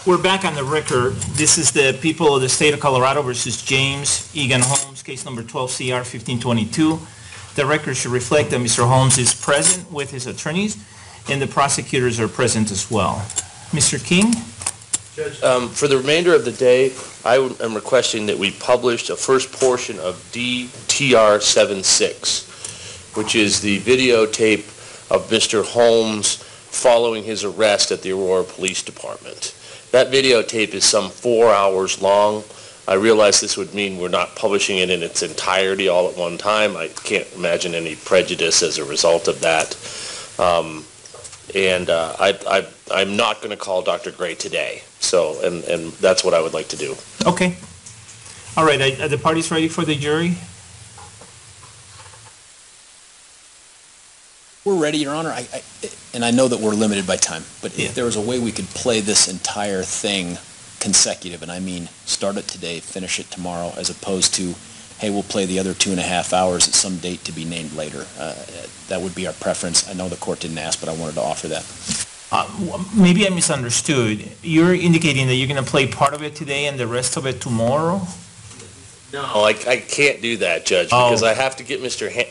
We're back on the record. This is the people of the state of Colorado versus James Egan Holmes, case number 12CR 1522. The record should reflect that Mr. Holmes is present with his attorneys, and the prosecutors are present as well. Mr. King? Judge, for the remainder of the day, I am requesting that we publish a first portion of DTR 76, which is the videotape of Mr. Holmes following his arrest at the Aurora Police Department. That videotape is some 4 hours long. I realize this would mean we're not publishing it in its entirety all at one time. I can't imagine any prejudice as a result of that. I'm not going to call Dr. Gray today. So, and that's what I would like to do. Okay. All right. Are the parties ready for the jury? We're ready, Your Honor. And I know that we're limited by time, but if there was a way we could play this entire thing consecutive, and I mean start it today, finish it tomorrow, as opposed to, hey, we'll play the other 2.5 hours at some date to be named later. That would be our preference. I know the court didn't ask, but I wanted to offer that. Maybe I misunderstood. You're indicating that you're going to play part of it today and the rest of it tomorrow? No, I can't do that, Judge, because I have to get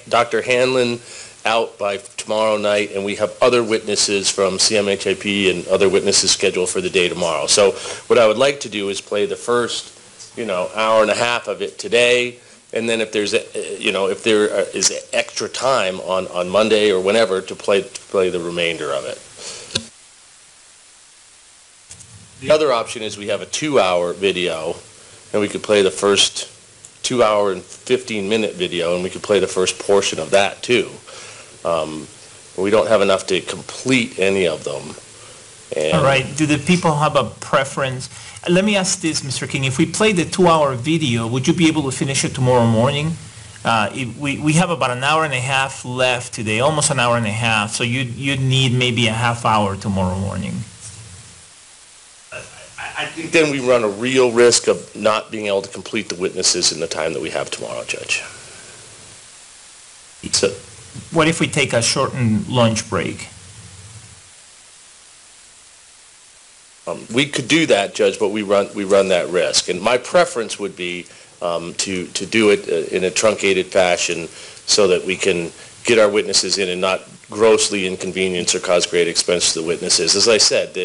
Dr. Hanlon out by tomorrow night, and we have other witnesses from CMHIP and other witnesses scheduled for the day tomorrow. So what I would like to do is play the first, hour and a half of it today, and then if there's, if there is extra time on Monday or whenever to play the remainder of it. The other option is we have a 2-hour video, and we could play the first 2-hour and 15-minute video, and we could play the first portion of that too. We don't have enough to complete any of them. All right. Do the people have a preference? Let me ask this, Mr. King. If we play the 2-hour video, would you be able to finish it tomorrow morning? We have about an hour and a half left today, almost an hour and a half, so you'd need maybe a half hour tomorrow morning. I think then we run a real risk of not being able to complete the witnesses in the time that we have tomorrow, Judge. So, what if we take a shortened lunch break? We could do that, Judge, but we run that risk. And my preference would be to do it in a truncated fashion so that we can get our witnesses in and not grossly inconvenience or cause great expense to the witnesses. As I said,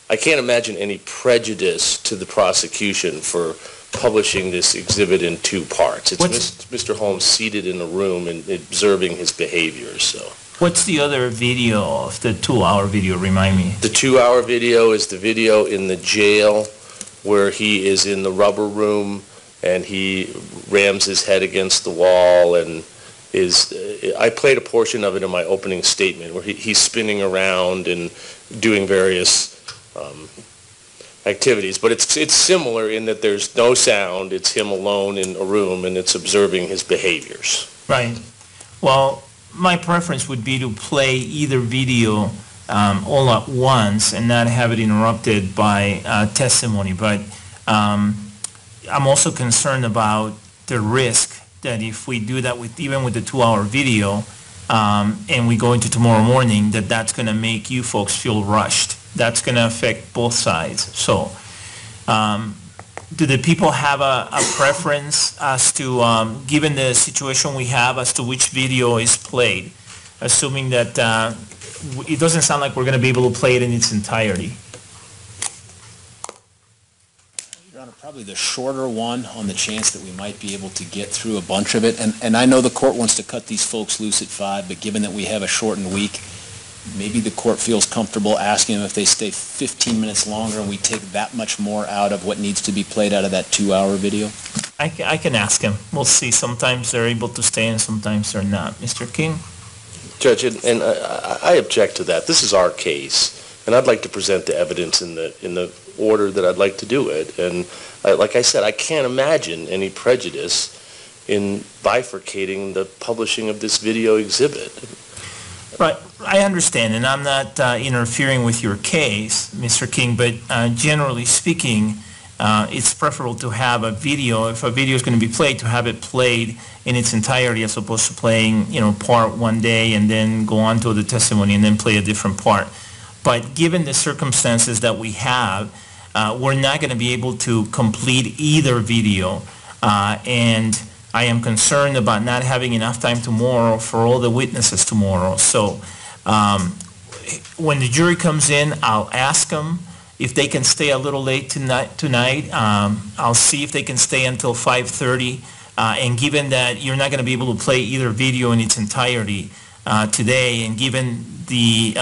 I can't imagine any prejudice to the prosecution for publishing this exhibit in 2 parts. It's Mr. Holmes seated in a room and observing his behavior. So, what's the other video of the 2-hour video? Remind me. The 2-hour video is the video in the jail where he is in the rubber room and he rams his head against the wall and I played a portion of it in my opening statement where he's spinning around and doing various activities, but it's similar in that there's no sound. It's him alone in a room, and it's observing his behaviors. Right. Well, my preference would be to play either video all at once and not have it interrupted by testimony. But I'm also concerned about the risk that if we do that even with the 2-hour video and we go into tomorrow morning, that's going to make you folks feel rushed. That's going to affect both sides. So do the people have a preference as to, given the situation we have, as to which video is played, assuming that it doesn't sound like we're going to be able to play it in its entirety? Your Honor, probably the shorter one on the chance that we might be able to get through a bunch of it. And I know the court wants to cut these folks loose at 5, but given that we have a shortened week, maybe the court feels comfortable asking them if they stay 15 minutes longer and we take that much more out of what needs to be played out of that 2-hour video? I can ask him. We'll see. Sometimes they're able to stay and sometimes they're not. Mr. King? Judge, and I object to that. This is our case, and I'd like to present the evidence in the order that I'd like to do it. And like I said, I can't imagine any prejudice in bifurcating the publishing of this video exhibit. Right. I understand, and I'm not interfering with your case, Mr. King, but generally speaking, it's preferable to have a video, if a video is going to be played, to have it played in its entirety as opposed to playing, part one day and then go on to the testimony and then play a different part. But given the circumstances that we have, we're not going to be able to complete either video. And I am concerned about not having enough time tomorrow for all the witnesses tomorrow. So when the jury comes in, I'll ask them if they can stay a little late tonight. I'll see if they can stay until 5:30. And given that you're not going to be able to play either video in its entirety today, and given the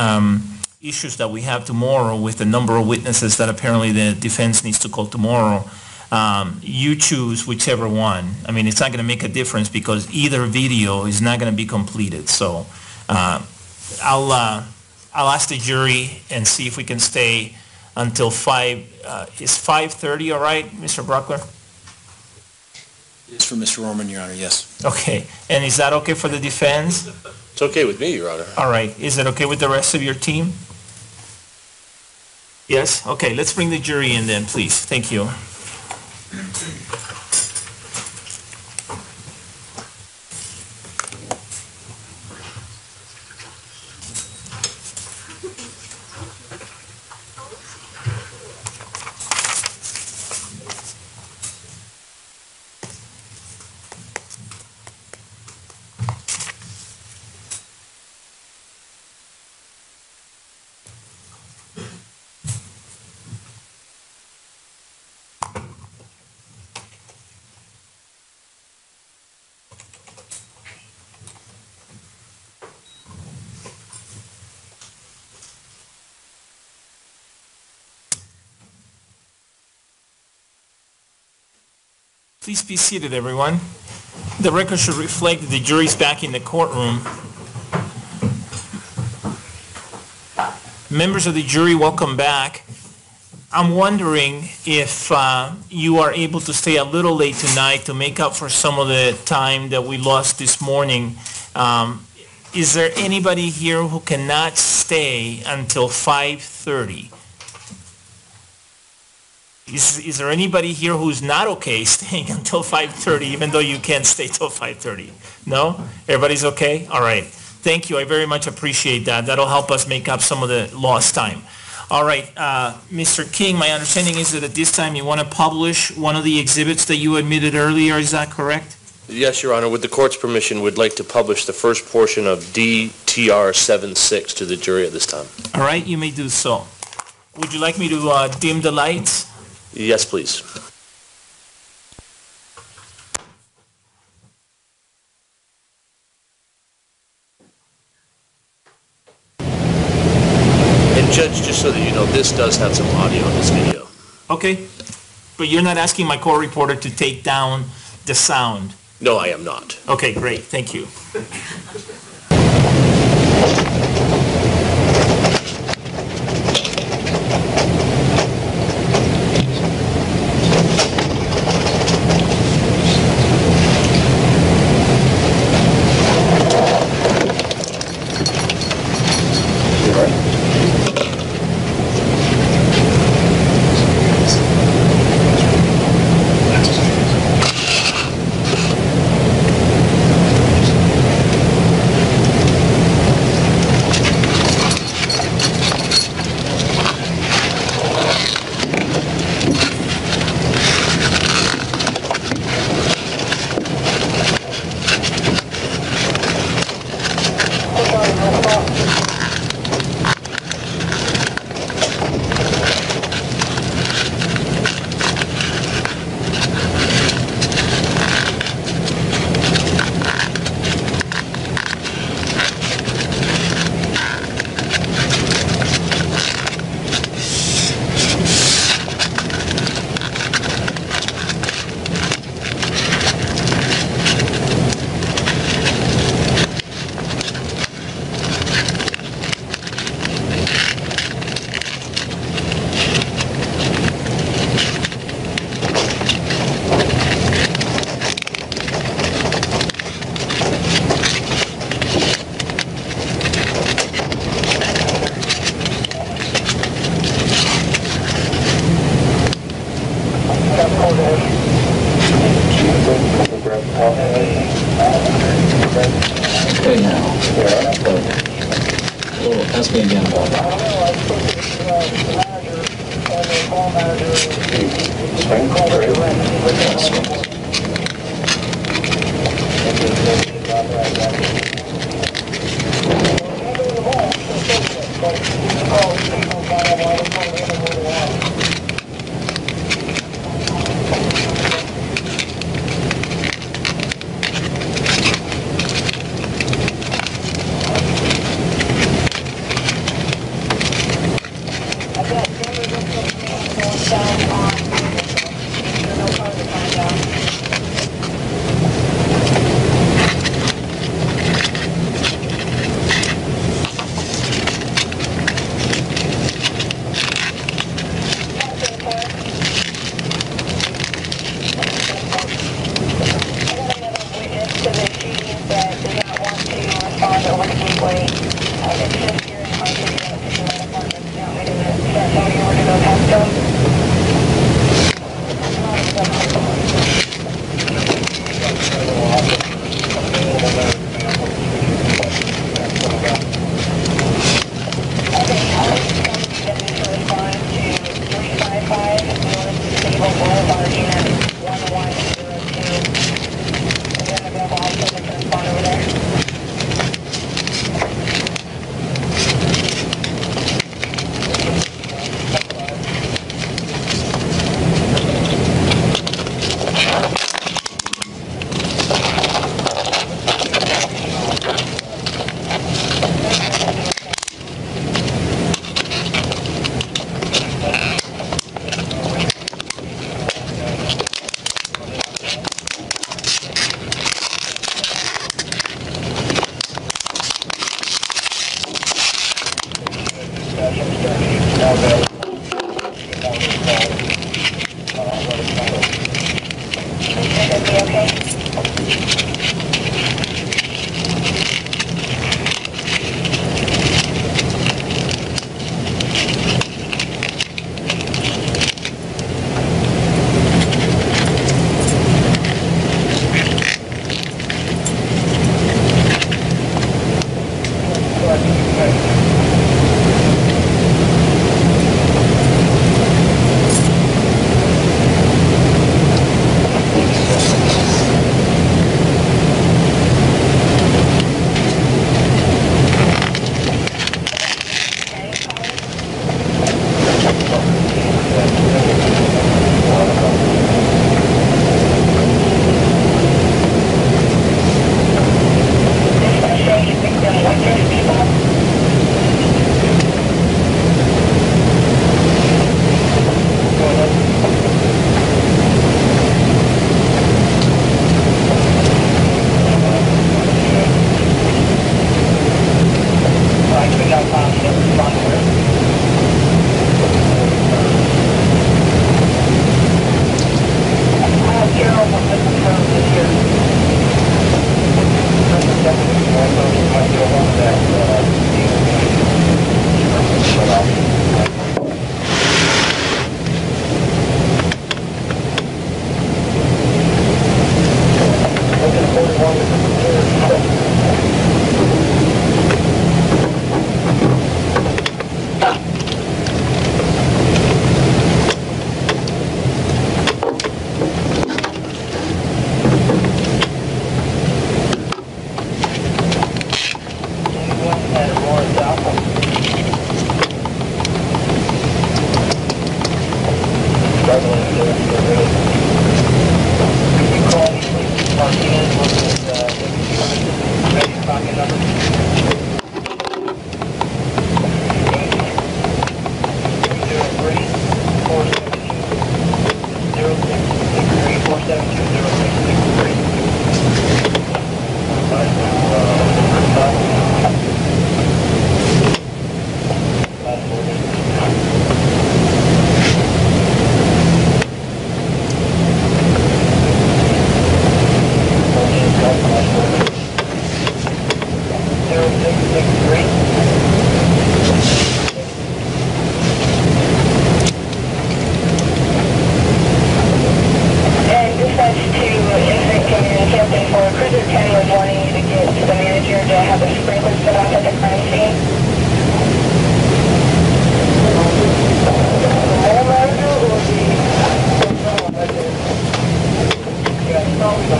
issues that we have tomorrow with the number of witnesses that apparently the defense needs to call tomorrow, you choose whichever one. I mean, it's not going to make a difference because either video is not going to be completed. So I'll ask the jury and see if we can stay until 5. Is 5:30 all right, Mr. Bruckler? It's for Mr. Orman, Your Honor, yes. Okay. And is that okay for the defense? It's okay with me, Your Honor. All right. Is it okay with the rest of your team? Yes? Okay. Let's bring the jury in then, please. Thank you. Please be seated, everyone. The record should reflect that the jury's back in the courtroom. Members of the jury, welcome back. I'm wondering if you are able to stay a little late tonight to make up for some of the time that we lost this morning. Is there anybody here who cannot stay until 5:30? Is there anybody here who's not okay staying until 5:30, even though you can't stay till 5:30? No? Everybody's okay? All right. Thank you. I very much appreciate that. That'll help us make up some of the lost time. All right. Mr. King, my understanding is that at this time you want to publish one of the exhibits that you admitted earlier. Is that correct? Yes, Your Honor. With the court's permission, we'd like to publish the first portion of DTR 76 to the jury at this time. All right. You may do so. Would you like me to dim the lights? Yes, please. And Judge, just so that you know, this does have some audio in this video. Okay. But you're not asking my court reporter to take down the sound? No, I am not. Okay, great. Thank you. Okay, now. Ask me again.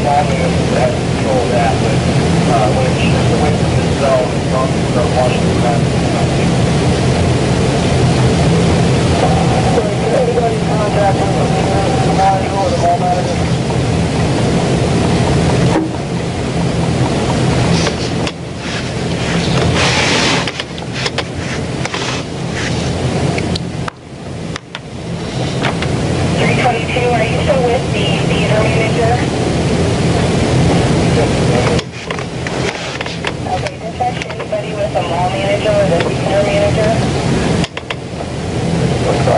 modeling has control of that, but when it's just away from the zone, as long as you start washing the ground, it's not big. Anybody in contact with the module or the ball manager? Are you still with the theater manager? Okay, dispatch anybody with a mall manager or the theater manager?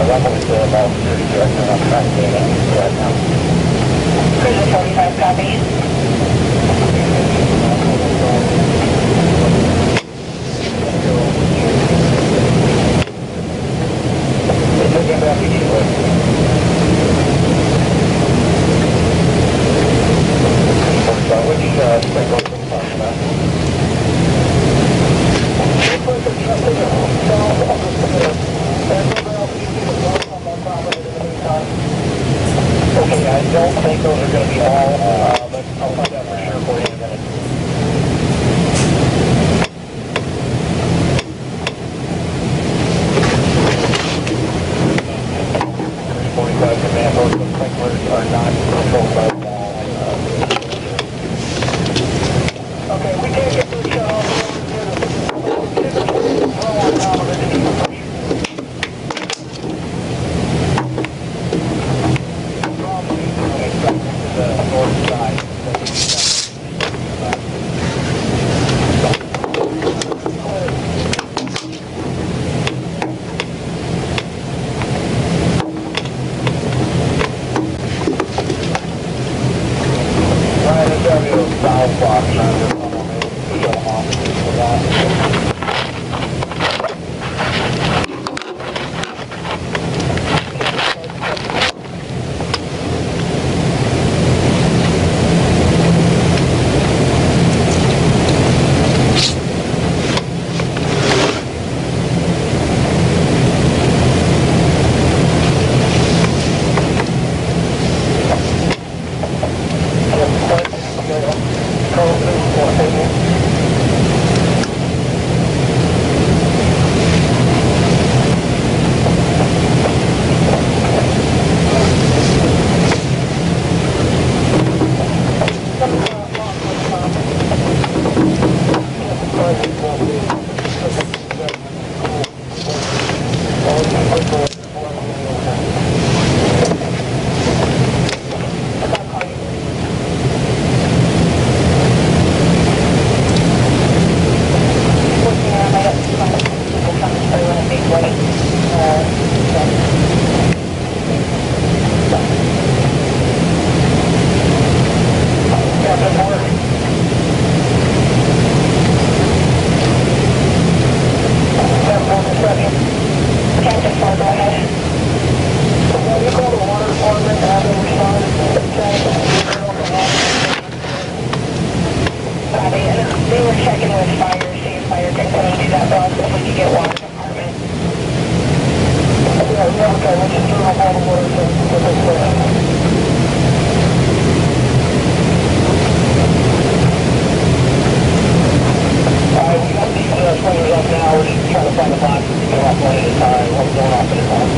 I'm with the mall security director, and I'm trying to get it right now. Cruiser 45 copy. They took him back immediately. Which sprinkle are you talking about? Okay, I don't think those are going to be all, but I'll find out for sure for you in a minute. 45 command, those sprinklers are not controlled by the wall. Okay, we can't get this shut off. The north side. Right, there's got to be a valve box around here somewhere. Maybe shut them off for that. They were checking with fire, see if fire can come into that box if we could get water department. Yeah, okay, let's just turn off all the water so we can get this way. Alright, we got these sprinklers up now, we're just trying to find the box to go off one at a time, one going off at a time.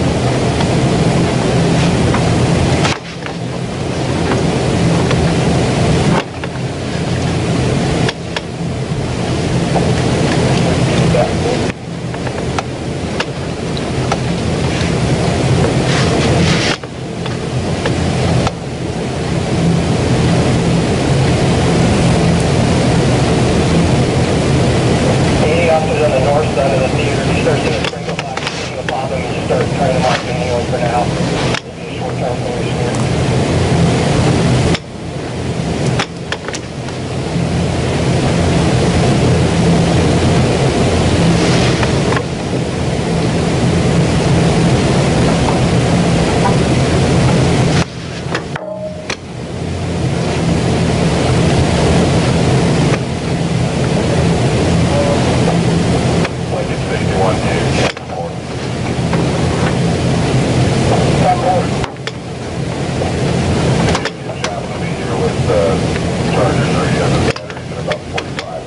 chargers are you on the batteries? They're about 45.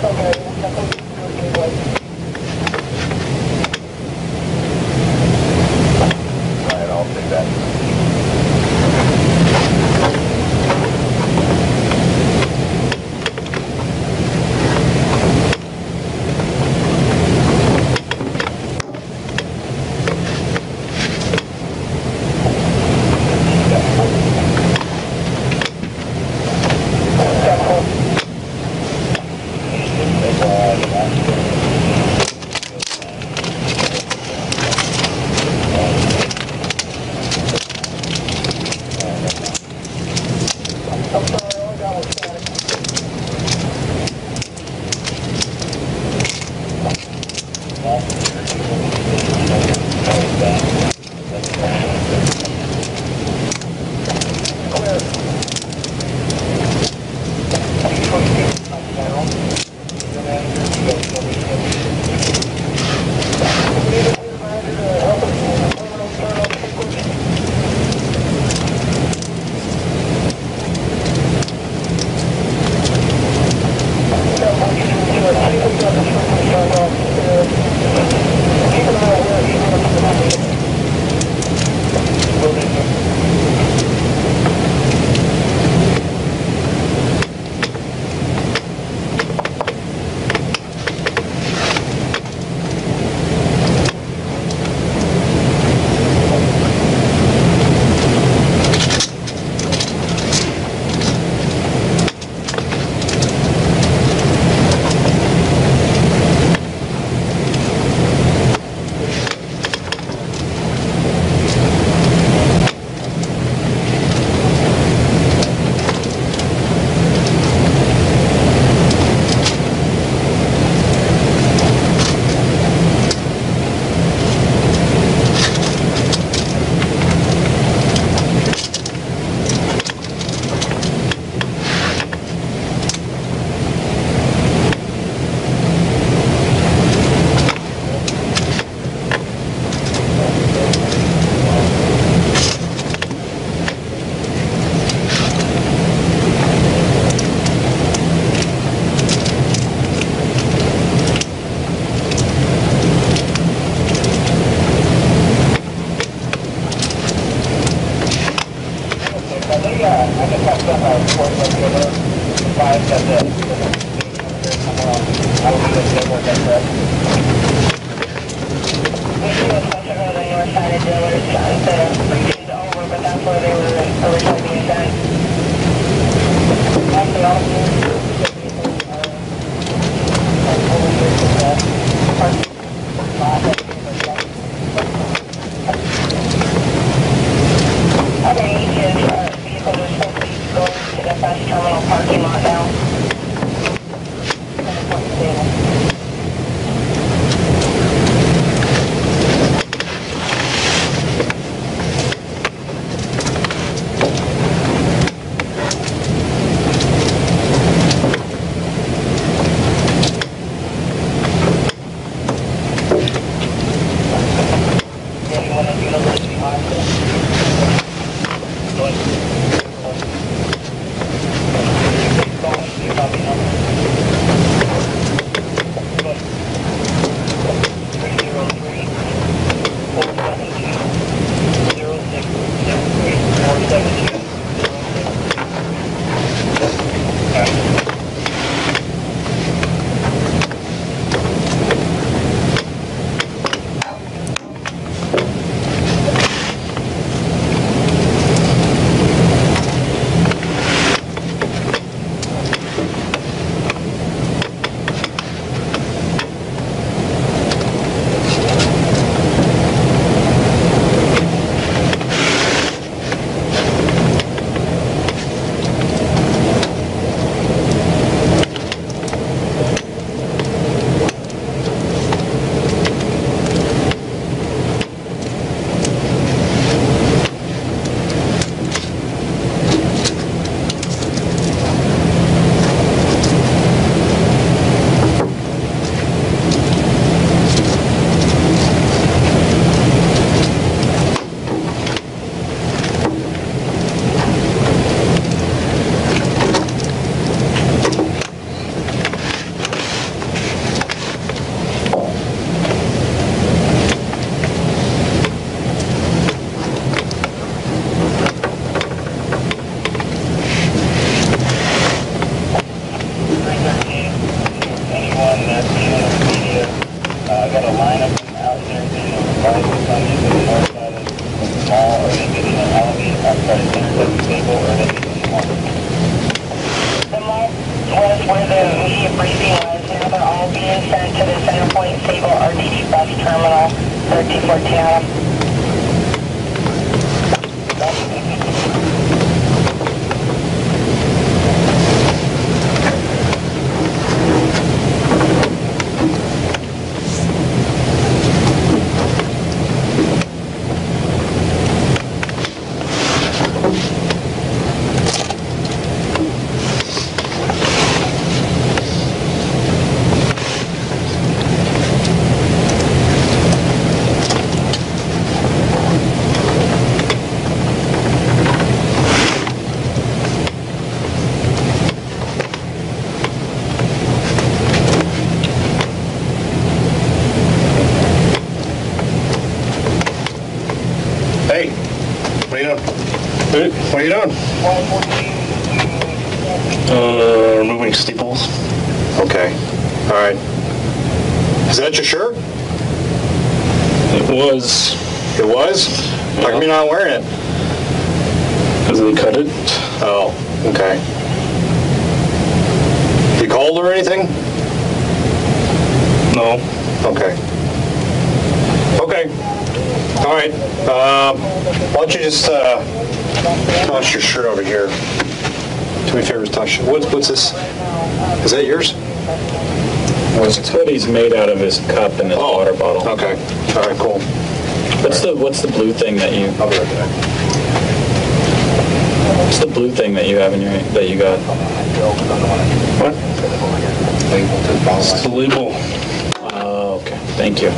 Okay, Alright, I'll take that. immediate briefing was now they're all being sent to the Centerpoint Sable RTD bus terminal, 1314 Adam. Hey, what are you doing? What are you doing? Removing steeples. Okay. All right. Is that your shirt? It was. It was? How come you're not wearing it? Because they cut it. Oh, okay. You cold or anything? No. Okay. Okay. All right. Why don't you just toss your shirt over here? Do me a favor, toss your... What's this? Is that yours? It's hoodie's made out of his cup and his water bottle. Okay. All right, cool. What's the blue thing that you... I'll be right back. What's the blue thing that you have in your... that you got? What? It's the label. Oh, okay. Thank you.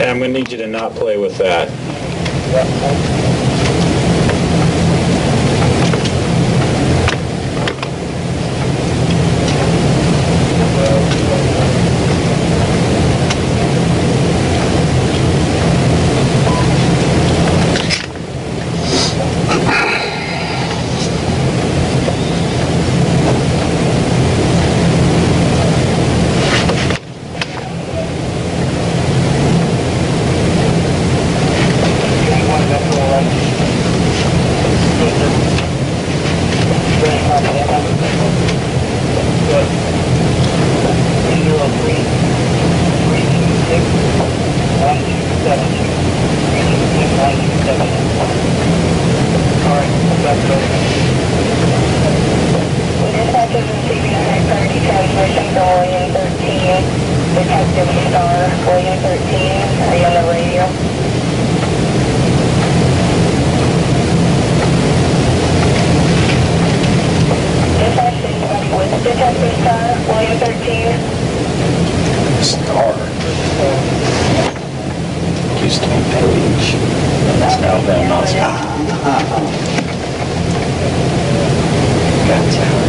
I'm going to need you to not play with that. car. Used to be Page. It's now Van Nostrand. Gotcha.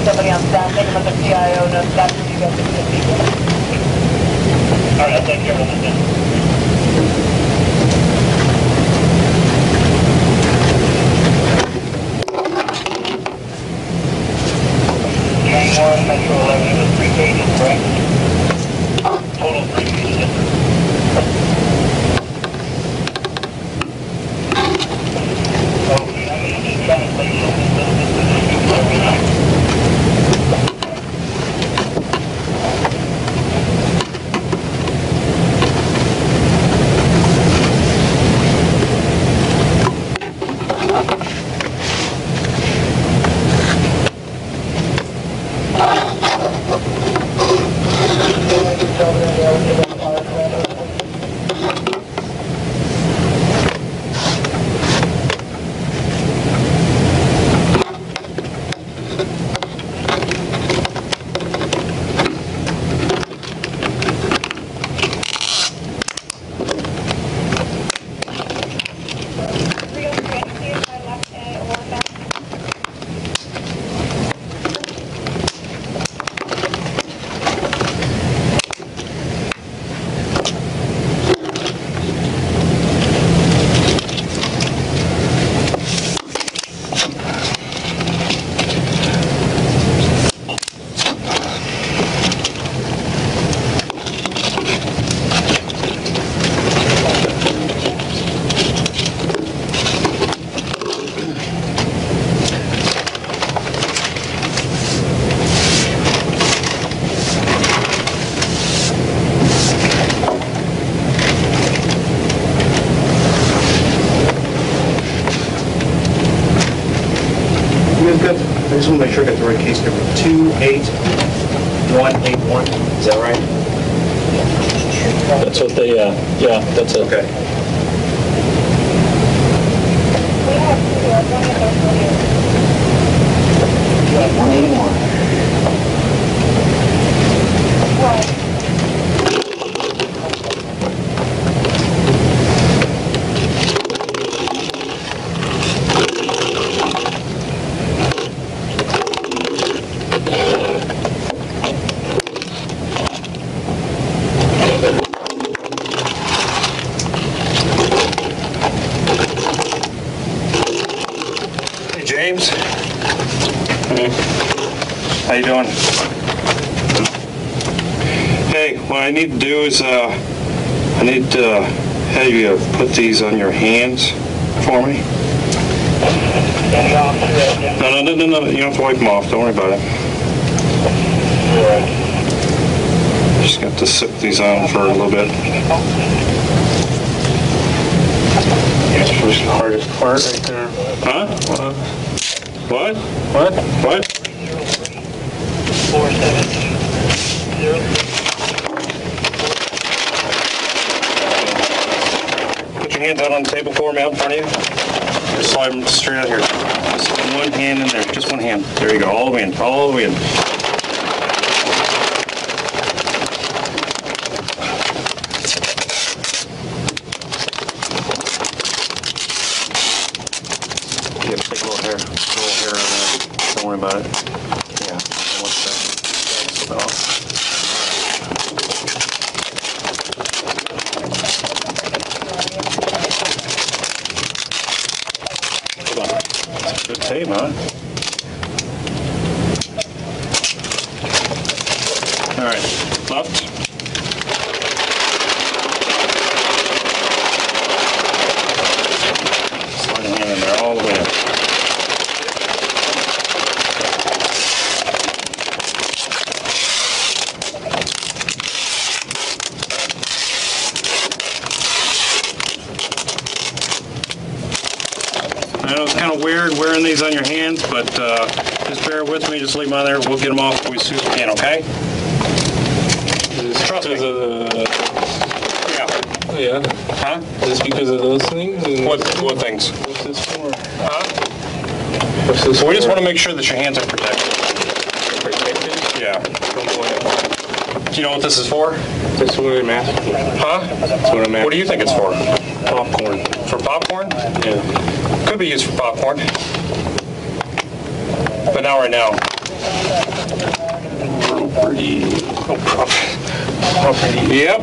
Somebody on staff, make them let the CIO know that's where you get the people. All right, I'll take care of it then. Train 1, Metro 11 with 3 cages, correct? Total 3 cages. Okay, I'm going to need translation. I just want to make sure I got the right case number. 28181. Is that right? That's what they, yeah, that's it. Okay. Hey, James. How you doing? Hey, what I need to do is I need to have you put these on your hands for me. No, you don't have to wipe them off. Don't worry about it. Just got to sit these on for a little bit. That's the hardest part right there. Huh? What? What? What? 472. Put your hands out on the table for me out in front of you. Just slide them straight out here. Just one hand in there. Just one hand. There you go. All the way in. All the way in. You have to take a little hair on there. Don't worry about it. Yeah. What's that? Slip it off. Hold on. That's good tape, huh? All right. Left. Slide your hand in there all the way in. I know it's kind of weird wearing these on your hands, but just bear with me. Just leave them on there. We'll get them off as soon as we can, okay? Trust me. Yeah. Yeah. Huh? Just because of those things? What things? What's this for? Huh? What's this So we for? just want to make sure that your hands are protected. Protected? Yeah. From what? Do you know what this is for? That's what I'm asking. Huh? That's what I'm asking. What do you think it's for? Popcorn. For popcorn? Yeah. Could be used for popcorn. But not right now. Pretty. Oh, Yep.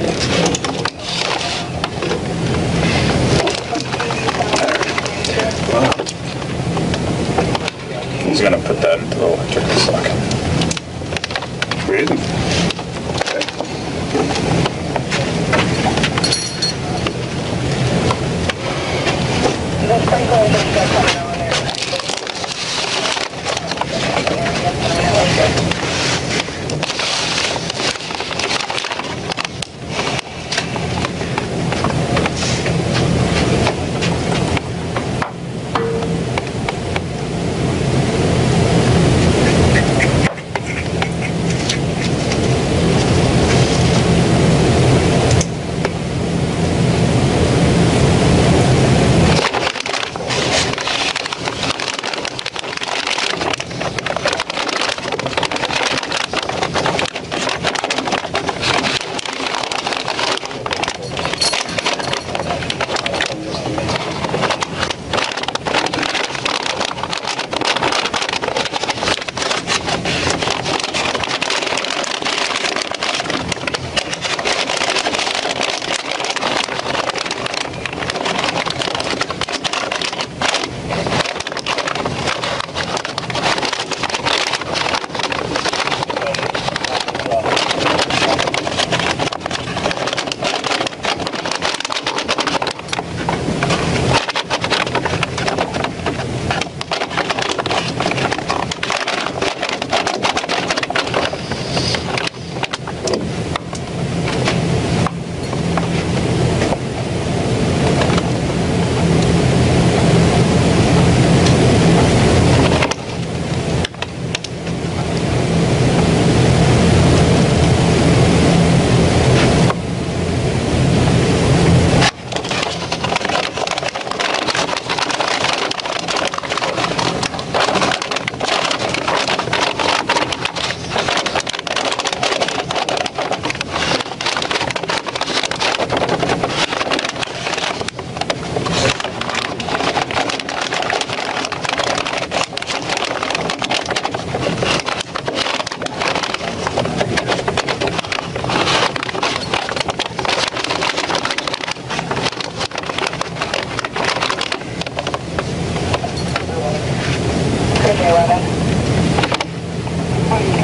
He's gonna put that into the electrical socket. Really? The sprinklers are still coming on there.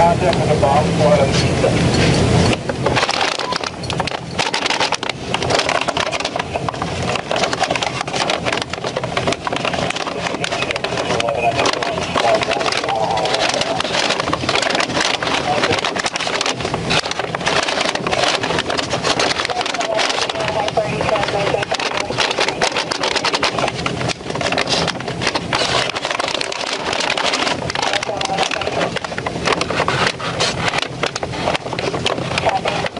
Contact with the bomb squad. Copy.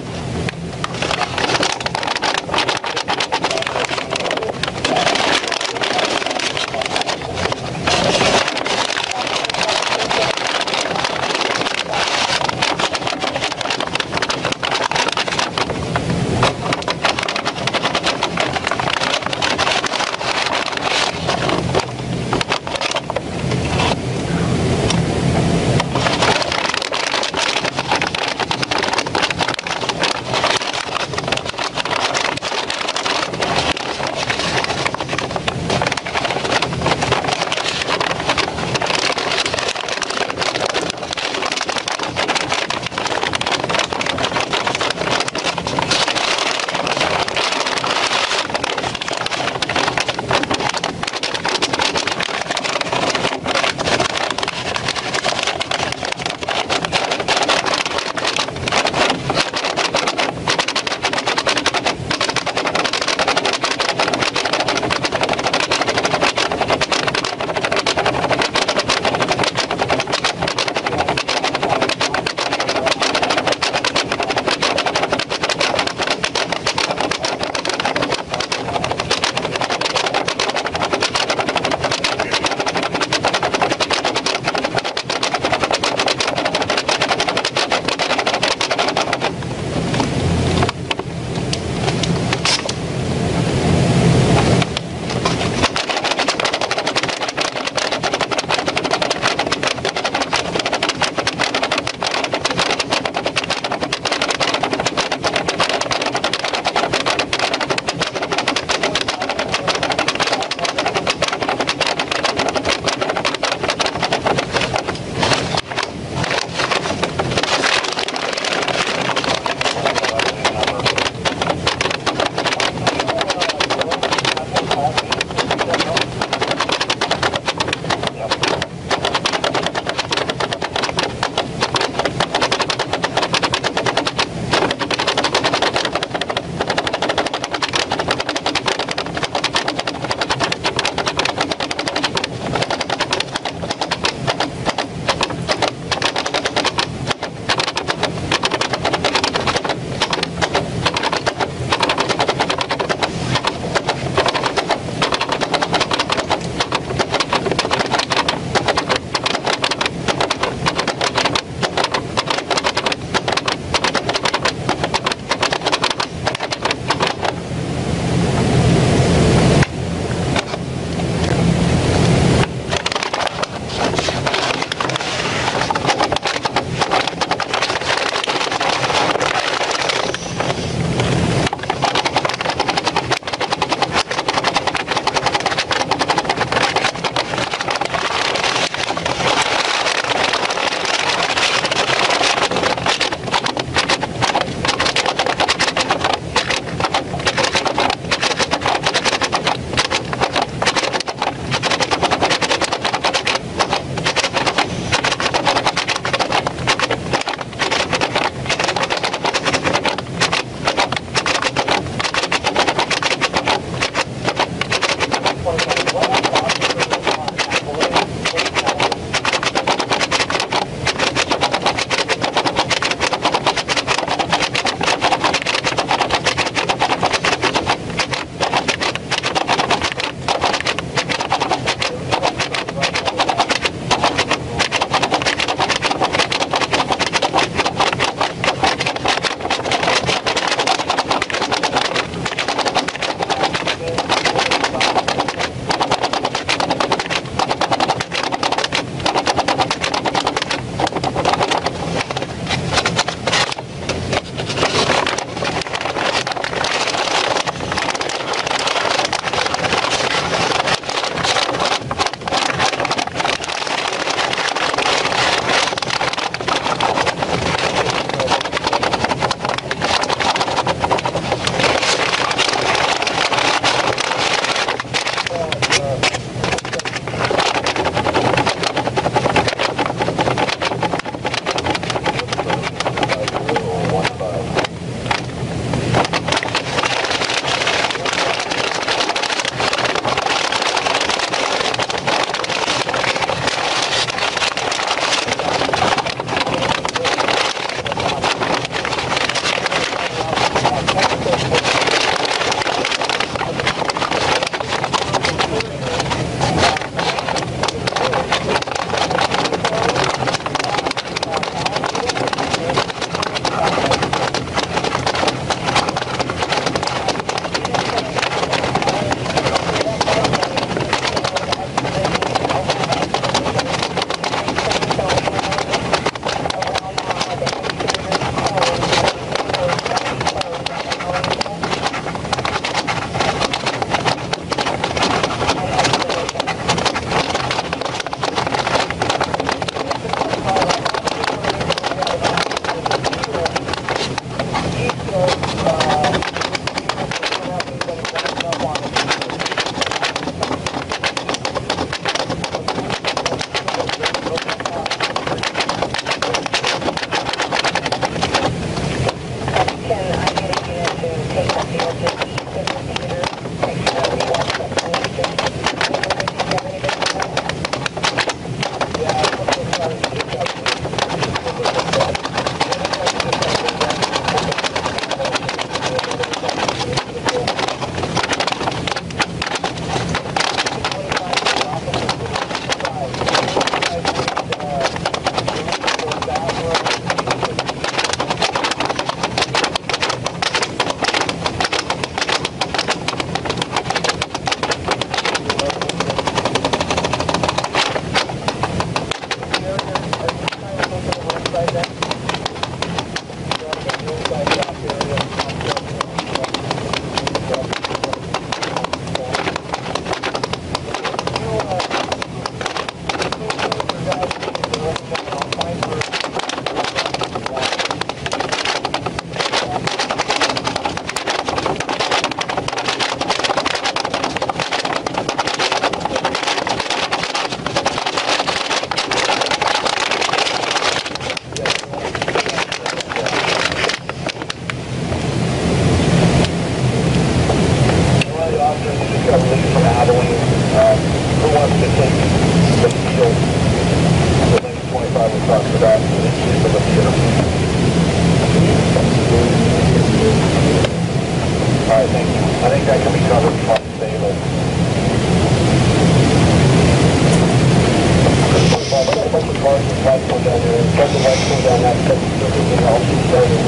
margin light go down there, does the light go down that stuff, everything else is starting.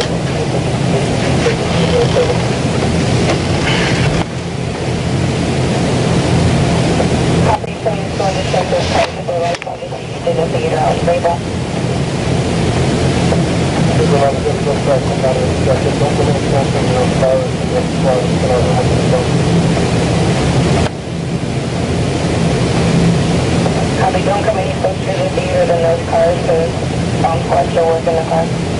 Copy, so he's going to check those cars with the lights on to see if they don't figure out label. There's a lot of different effects on that, don't put any attention to those cars, and cars, and Copy, don't come any closer to the theater than those cars, because squad still work in the car.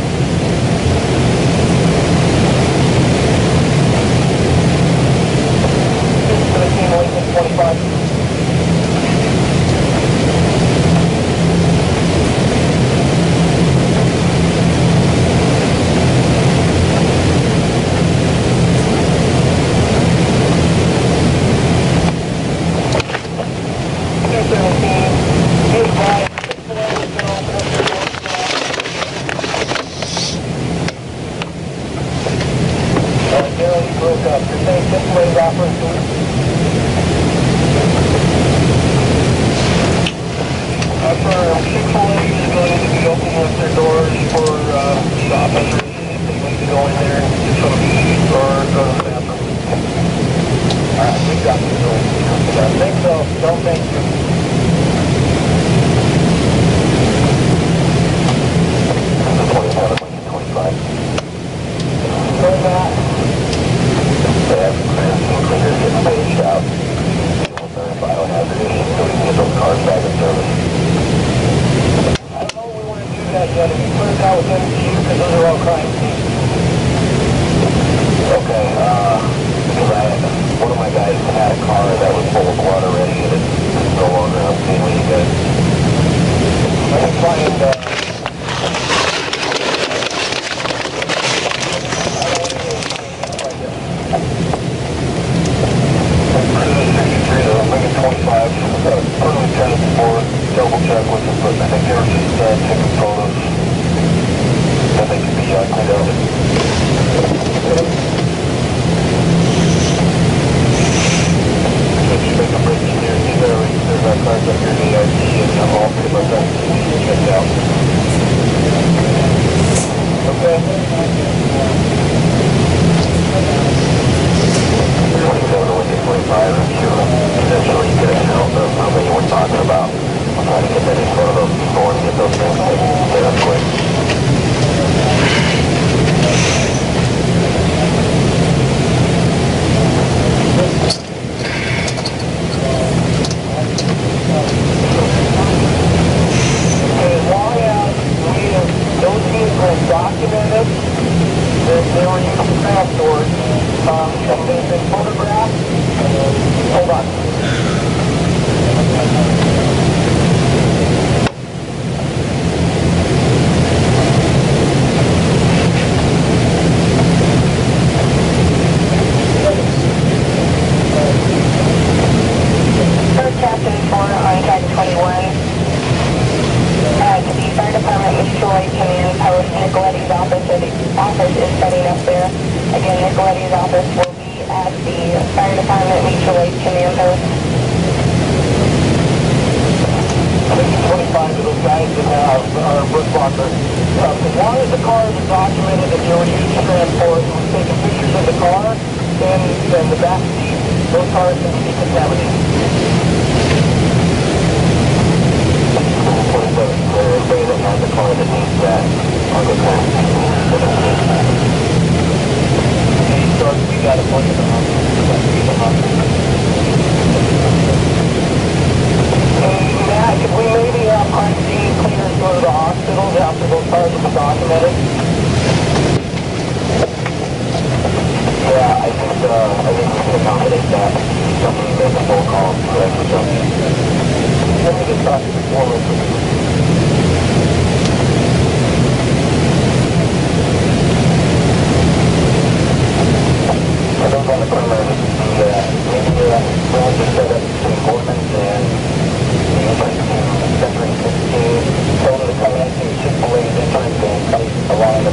along the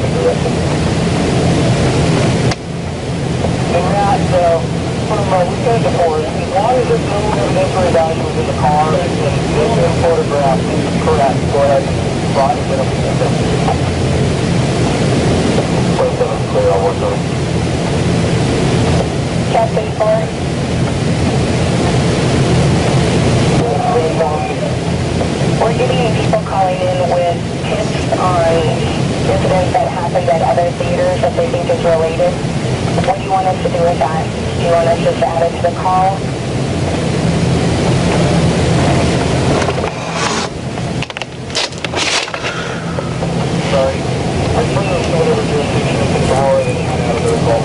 spot and get them. Clear, I'll work on it. Captain 4. We're getting people calling in with tips on incidents that happened at other theaters that they think is related. What do you want us to do with that? Do you want us just to add it to the call? Sorry. I put it in whatever jurisdiction is involved and you can add it to the call.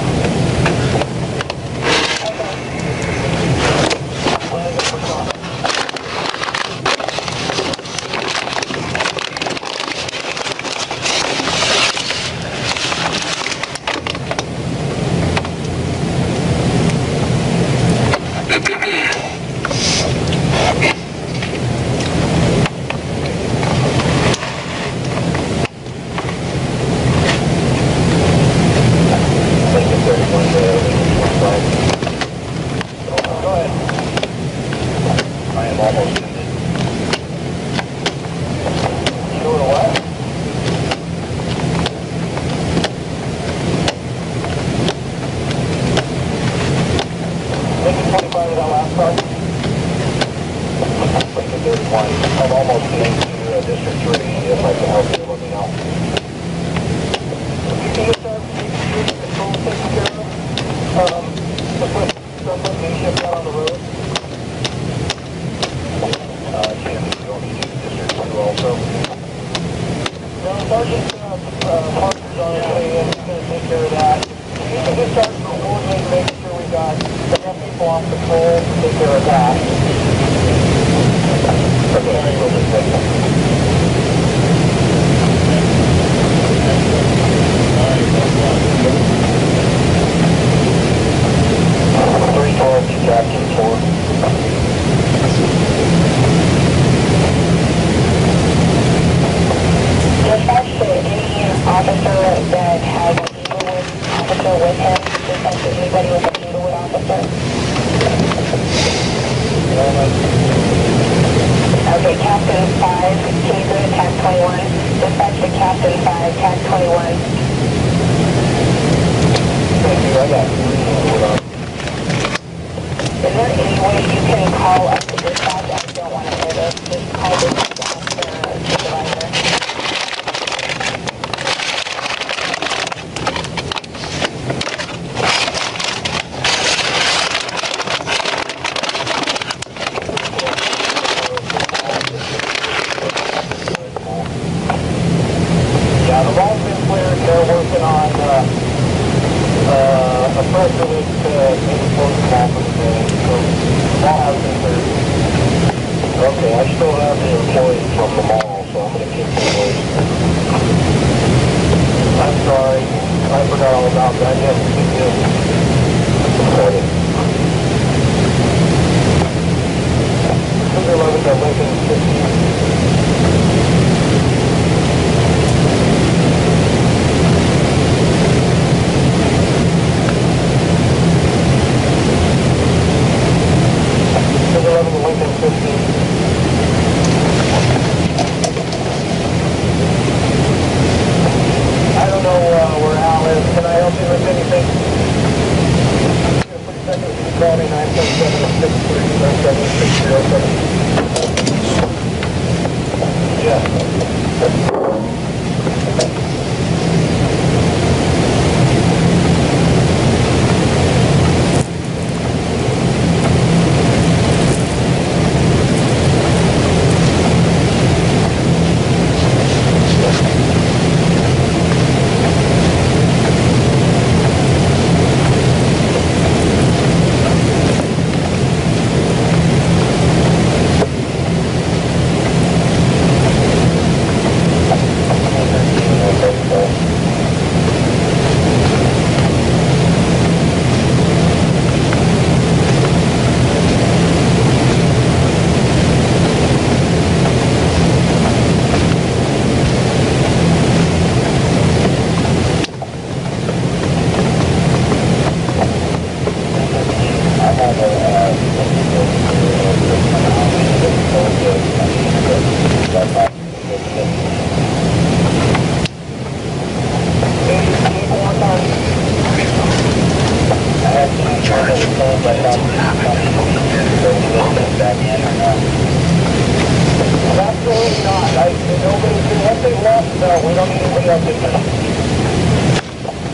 I'm almost getting to District 3. If I can help you, let me know. Can you start the control taken care of? The put me shift out on the road. Jim, you don't need to do District 2 also. No, Sergeant Parker's on his way in. He's going to take care of that. You can just start coordinating, making sure we got enough people off patrol to take care of that. Okay, we'll just take them. 312 to Captain 4. Dispatch to any officer that has an Inglewood officer with him. Dispatch to anybody with an Inglewood officer. Okay, Captain 5, can you go to TAC 21? Dispatch to Captain 5, TAC 21. Thank you, I got it. Is there any way you can call up to dispatch? I don't want to hear this. Just call dispatch to supervisor. Yeah, the ball's been cleared. They're working on a press release to maybe close the ball for the day. So the ball has been cleared. Okay, I still have the employees from the mall, so I'm going to keep the employees. I'm sorry. I forgot all about that. Yes, we do. Recorded. 211 to Lincoln 15. Lincoln 15. I don't know where Al is. Can I help you with anything? Here, put your second Nobody, once they've lost, no, we don't need anybody else to finish.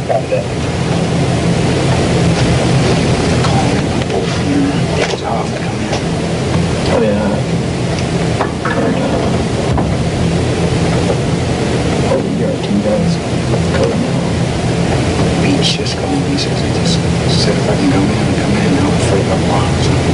Copy that. Oh, yeah. Beach just go in. He says, I just said if I can come in, I'm afraid I'm locked.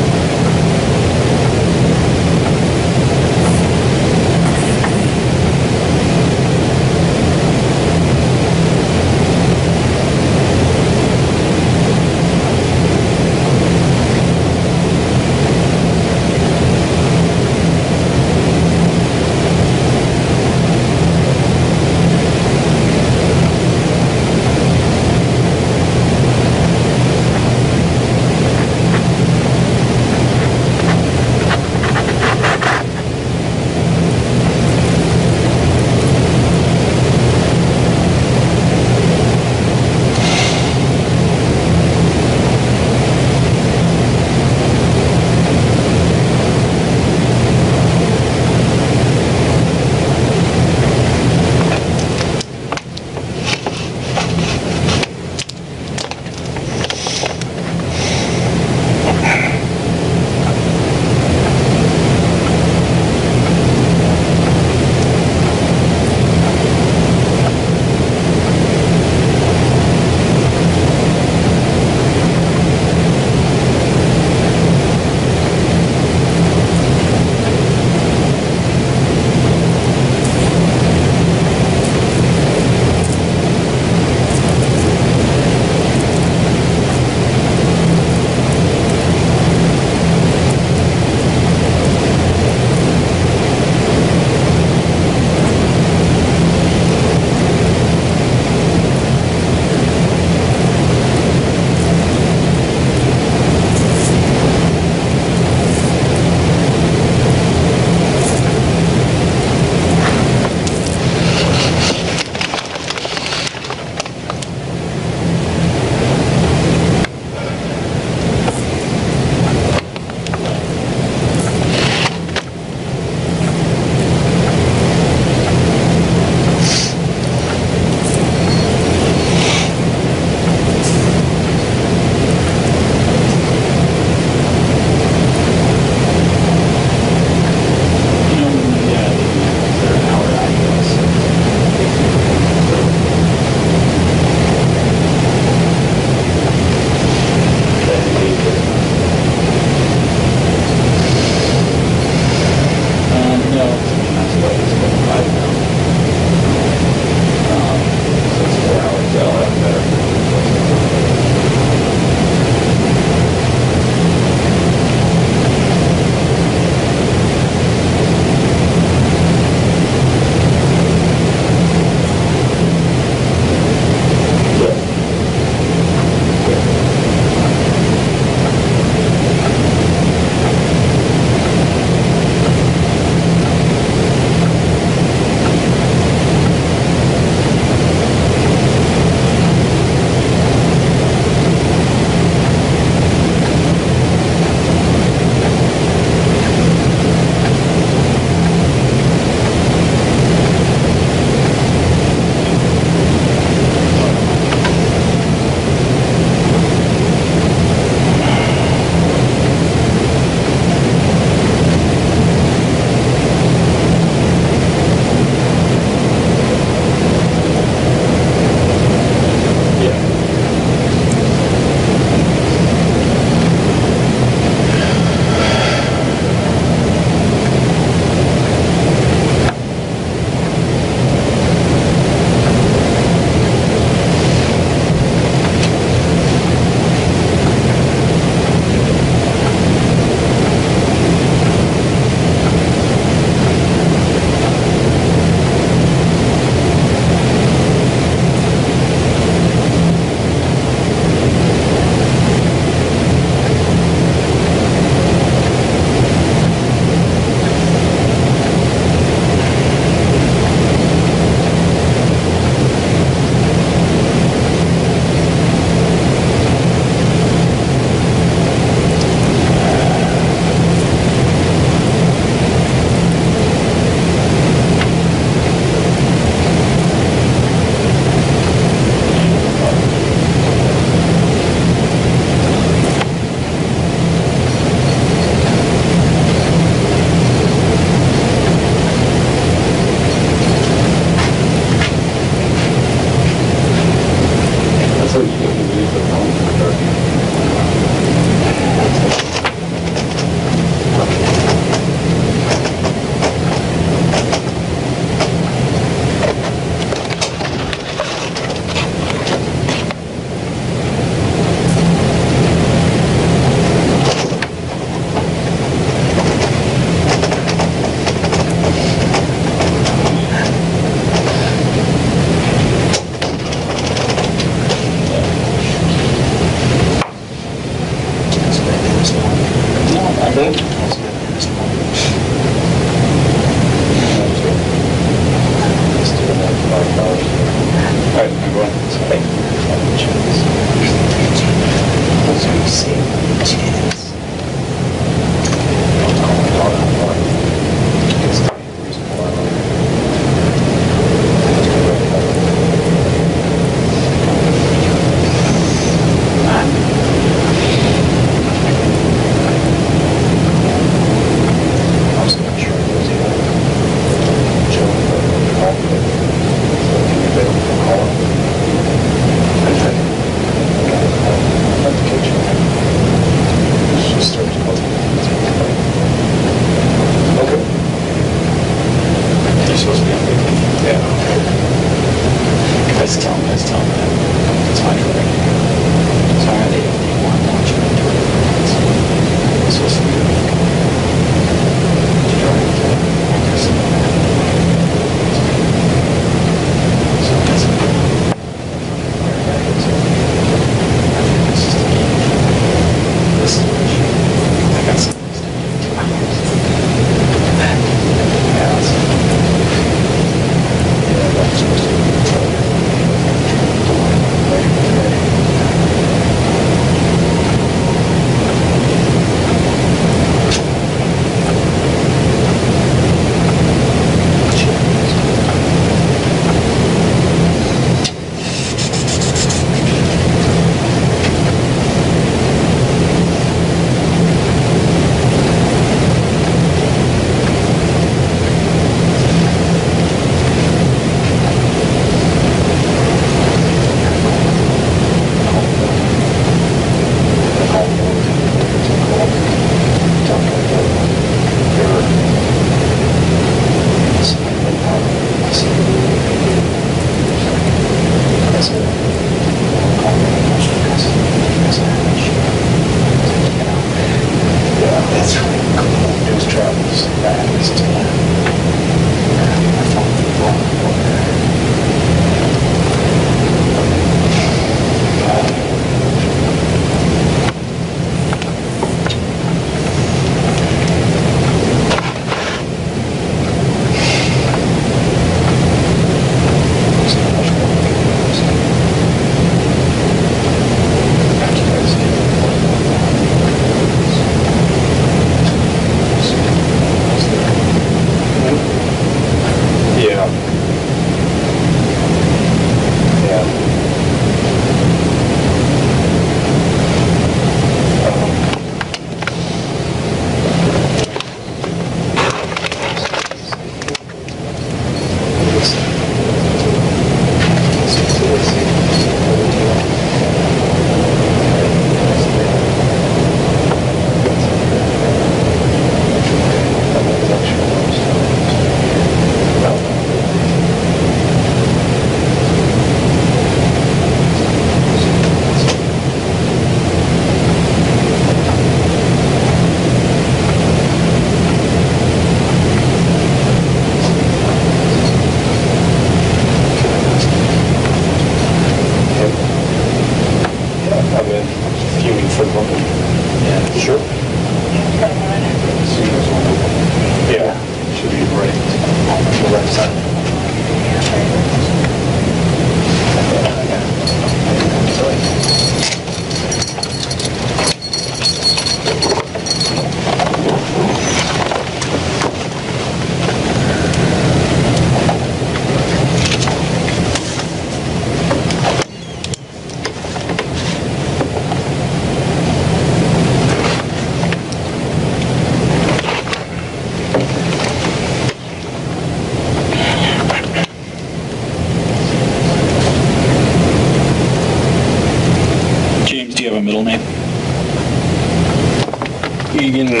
Eagan,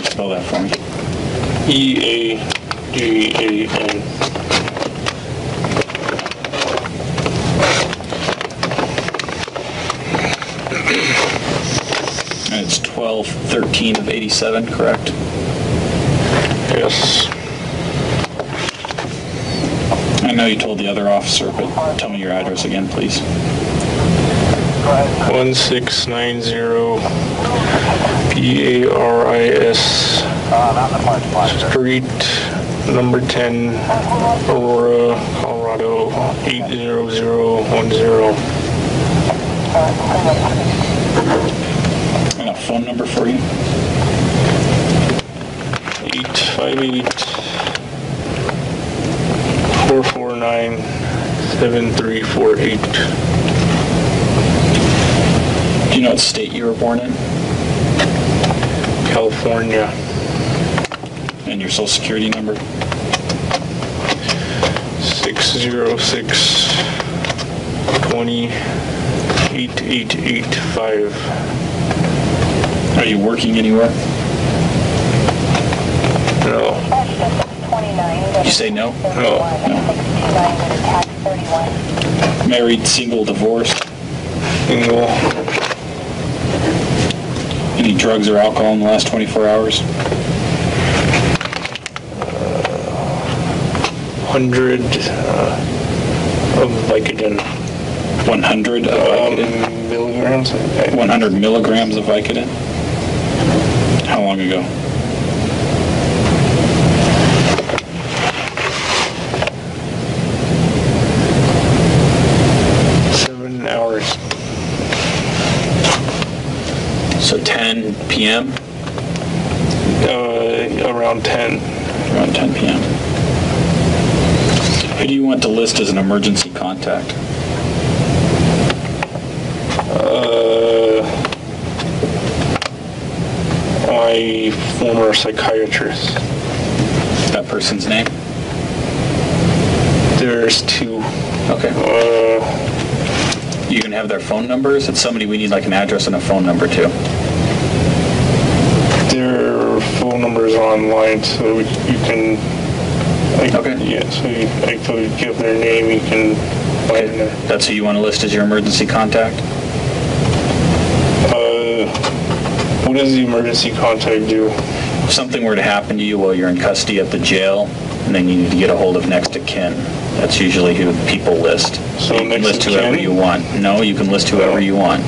Spell that for me. E-A-G-A-N. And it's 12/13 of 87, correct? Yes. I know you told the other officer, but tell me your address again, please. 1690 Paris Street, number 10, Aurora, Colorado, 80010. And a phone number for you? 858-449-7348. Do you know what state you were born in? California. And your social security number? 606-20-8885. Are you working anywhere? No. You say no? No. Married, single, divorced? Single. Any drugs or alcohol in the last 24 hours? 100 of Vicodin. 100 of Vicodin? Milligrams? 100 milligrams of Vicodin? How long ago? Hours. So 10 p.m.? Around 10. Around 10 p.m. Who do you want to list as an emergency contact? My former psychiatrist. That person's name? There's two. Okay. You can have their phone numbers? It's somebody we need like an address and a phone number too. Their phone numbers are online, so you can. Okay. Yeah, so I could give their name. You can find them. That's who you want to list as your emergency contact? What does the emergency contact do? If something were to happen to you while you're in custody at the jail, and then you need to get a hold of next of kin, that's usually who people list. So you can list whoever you want. No, you can list whoever you want.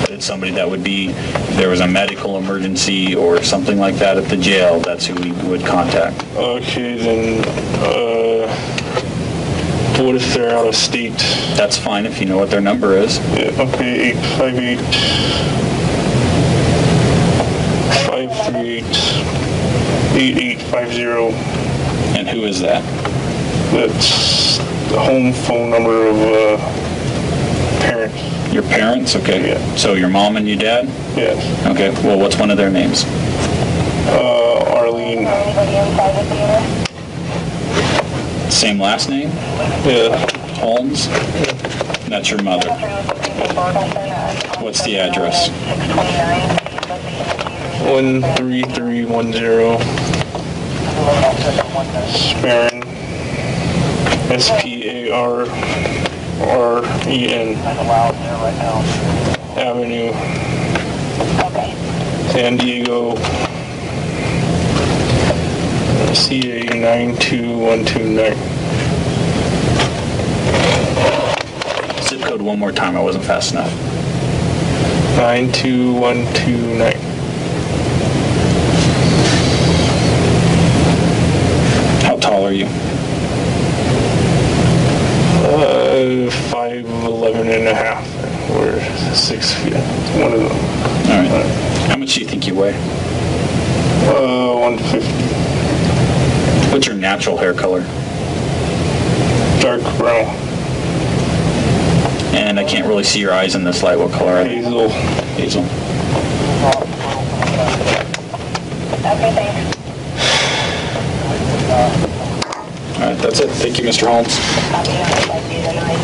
But it's somebody that would be, if there was a medical emergency or something like that at the jail, that's who we would contact. Okay, then, what if they're out of state? That's fine if you know what their number is. Yeah, okay, 858-538-8850. And who is that? That's the home phone number of parents. Your parents? Okay. Yeah. So your mom and your dad? Yes. Okay. Well, what's one of their names? Arlene. Same last name? Yeah. Holmes? That's your mother. What's the address? 13310 Sparren, Sparren Avenue, San Diego, CA 92129. Zip code one more time. I wasn't fast enough. 92129. How tall are you? 5'11" and a half, or 6 feet. One of them. All right. How much do you think you weigh? 150. What's your natural hair color? Dark brown. And I can't really see your eyes in this light. What color are they? Hazel. Hazel. Okay, thanks. All right, that's it. Thank you, Mr. Holmes. Copy, I'll see you tonight.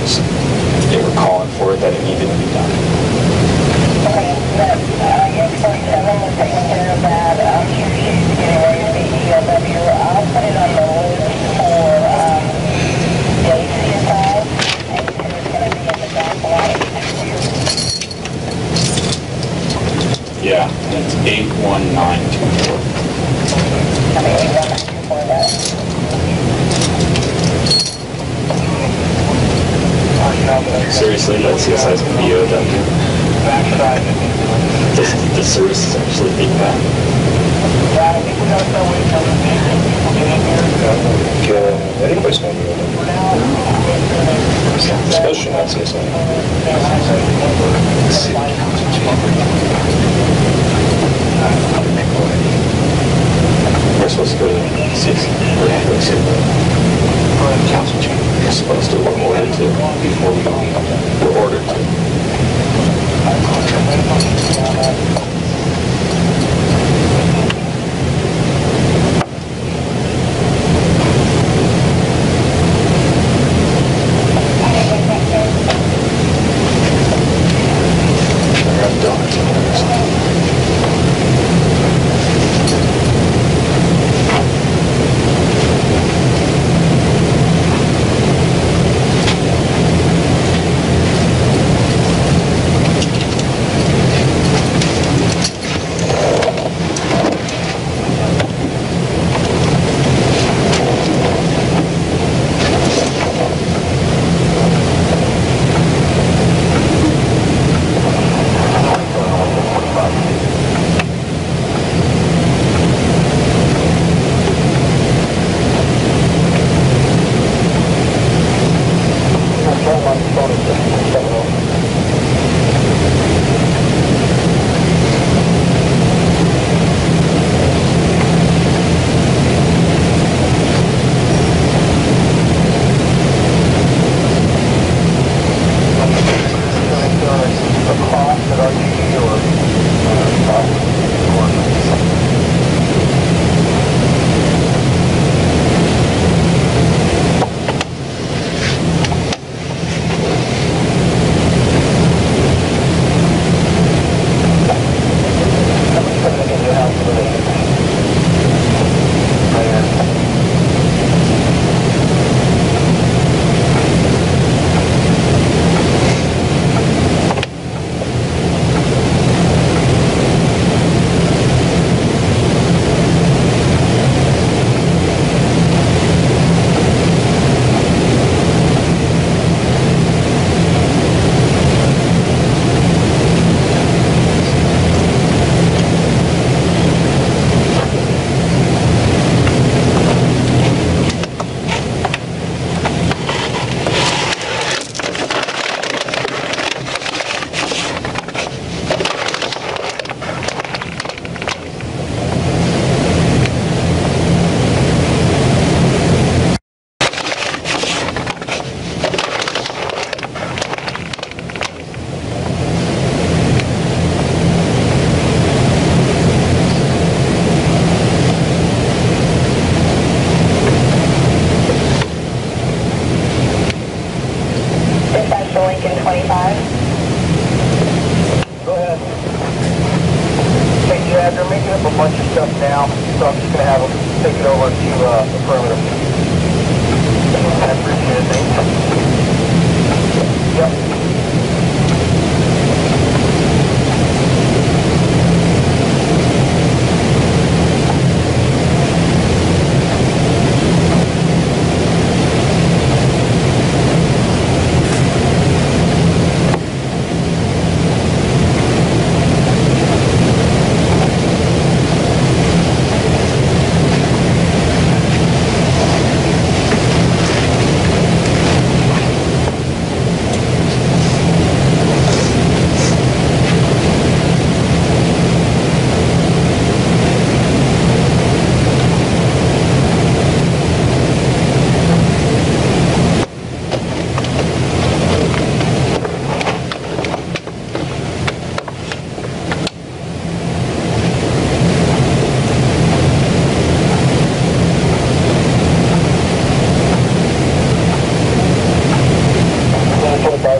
was, they were calling for it, that it needed to be done. Okay, but yes, 47 was taking care of that. She's getting ready to be ELW. I'll put it on the list for day CSI, and it's going to be in the back line. Yeah, and it's 81924. I mean, 81924, that. Seriously, that CSI's going to be EOW. The service is actually being bad. Anybody's going to be able to. Especially not CSI. City council chamber. We're supposed to go to the city. We're going to go to the council chamber. We're supposed to, we're ordered to, before we go. We're ordered to. Lincoln 25. Go ahead. Okay, yeah, they're making up a bunch of stuff now, so I'm just going to have them take it over to the perimeter. I appreciate it, thanks. Yep.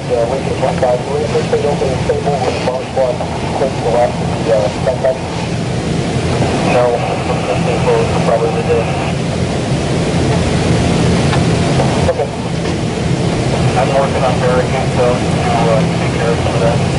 side, Lincoln 25. We're in first state open and stable with the bomb squad close to the left of the suspect. No, I'm stable for probably the day. Okay. I'm working on barricades though to take care of some of that.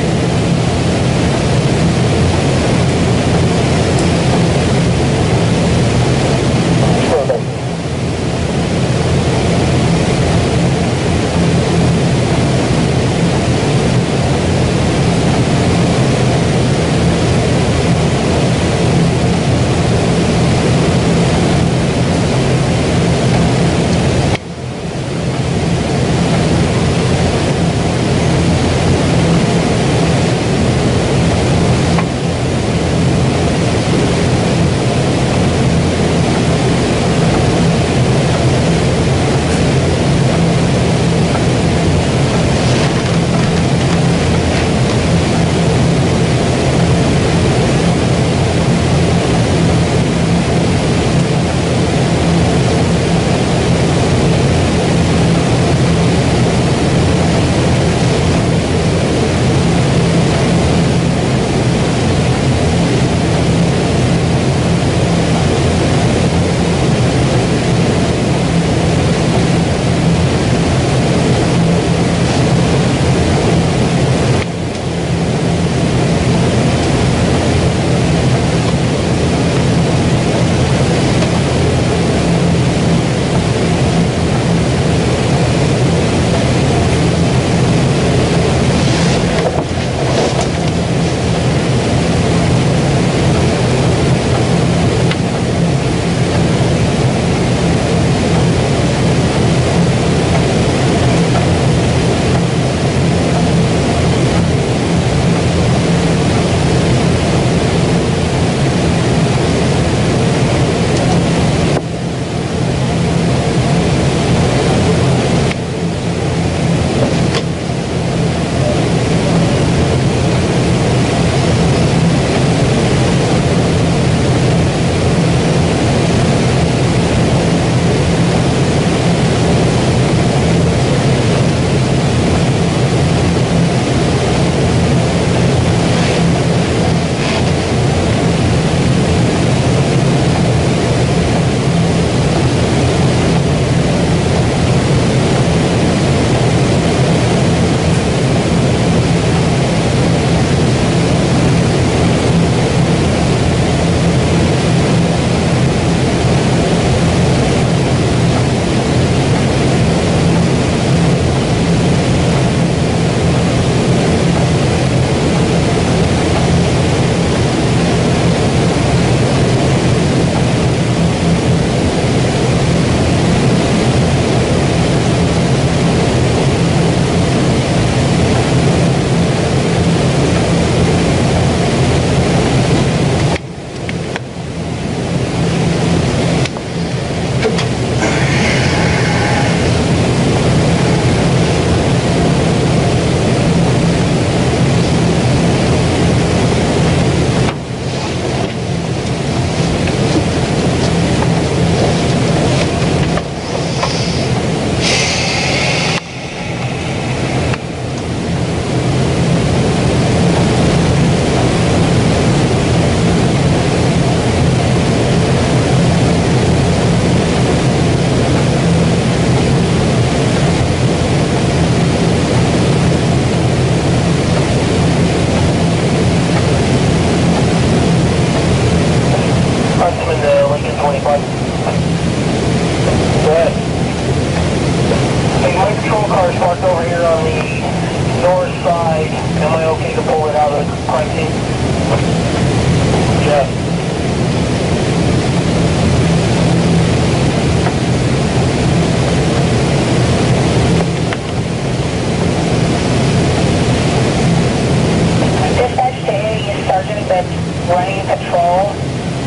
running patrol.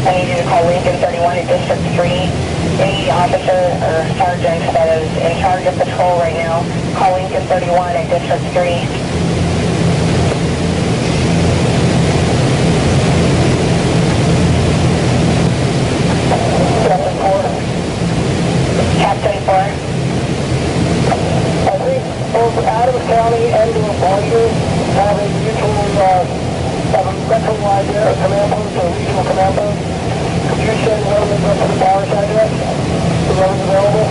I need you to call Lincoln 31 at District 3. Any officer or sergeant that is in charge of patrol right now, call Lincoln 31 at District 3. Captain 4. I think both Adam County and New Barger have a mutual, have a centralized command post or regional command post. Could you send one of them up to the Powers address? Whoever's available?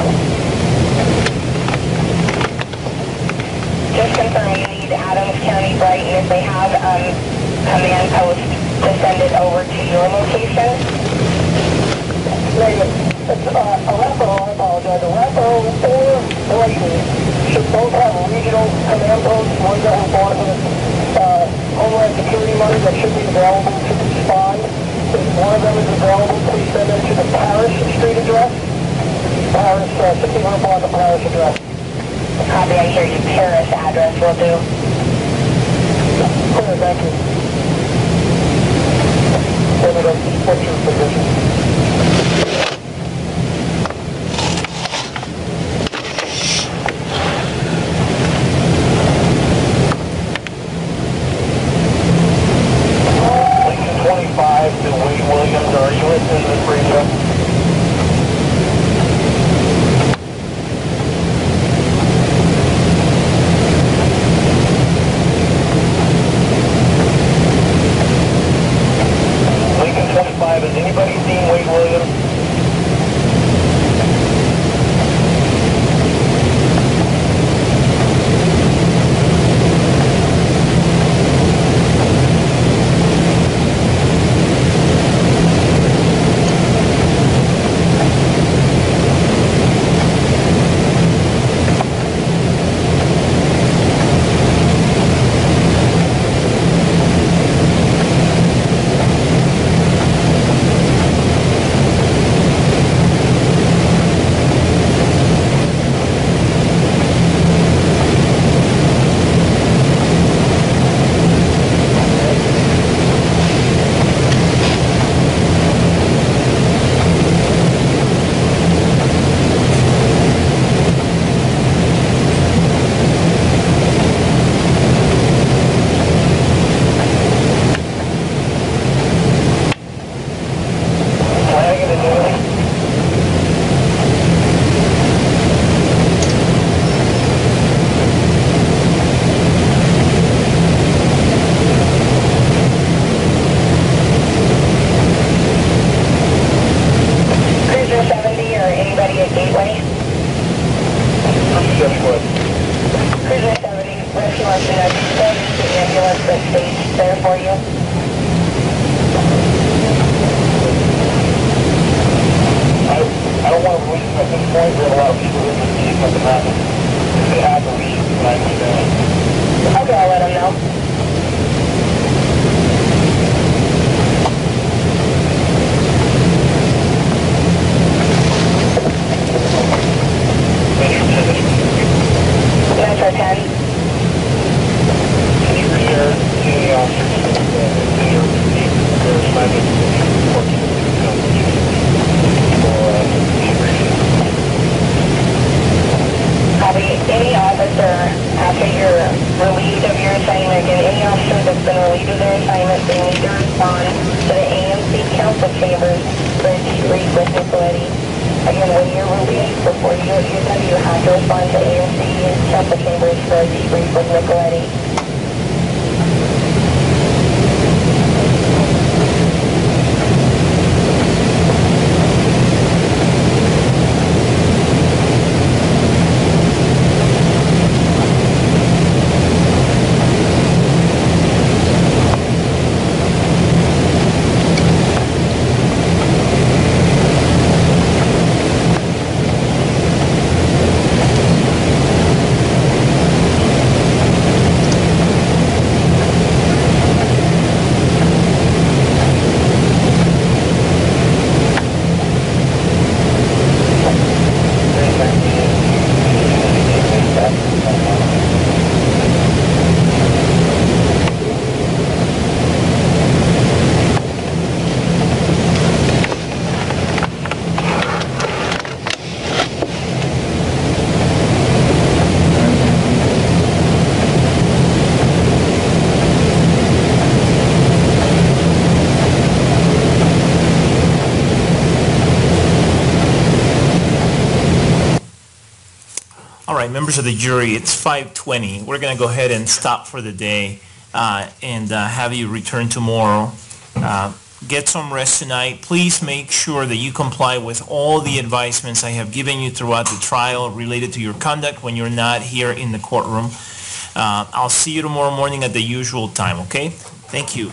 Just confirm you need Adams County, Brighton, if they have command post to send it over to your location. Negative. It's Aleppo, I apologize. Aleppo or Brighton should both have regional command posts, ones that were bought with Homeland Security money that should be available to respond. If one of them is available, please send it to the Parish Street address. Parish, 61 block of Parish address. Copy, I hear you. Paris address will do. Clear, thank you. Senator, what's your position? Lincoln 25 to Wade Williams, are you listening to this radio? Lincoln 25, has anybody seen Wade Williams? right, members of the jury, it's 5:20. We're going to go ahead and stop for the day and have you return tomorrow. Get some rest tonight. Please make sure that you comply with all the advisements I have given you throughout the trial related to your conduct when you're not here in the courtroom. I'll see you tomorrow morning at the usual time, okay? Thank you.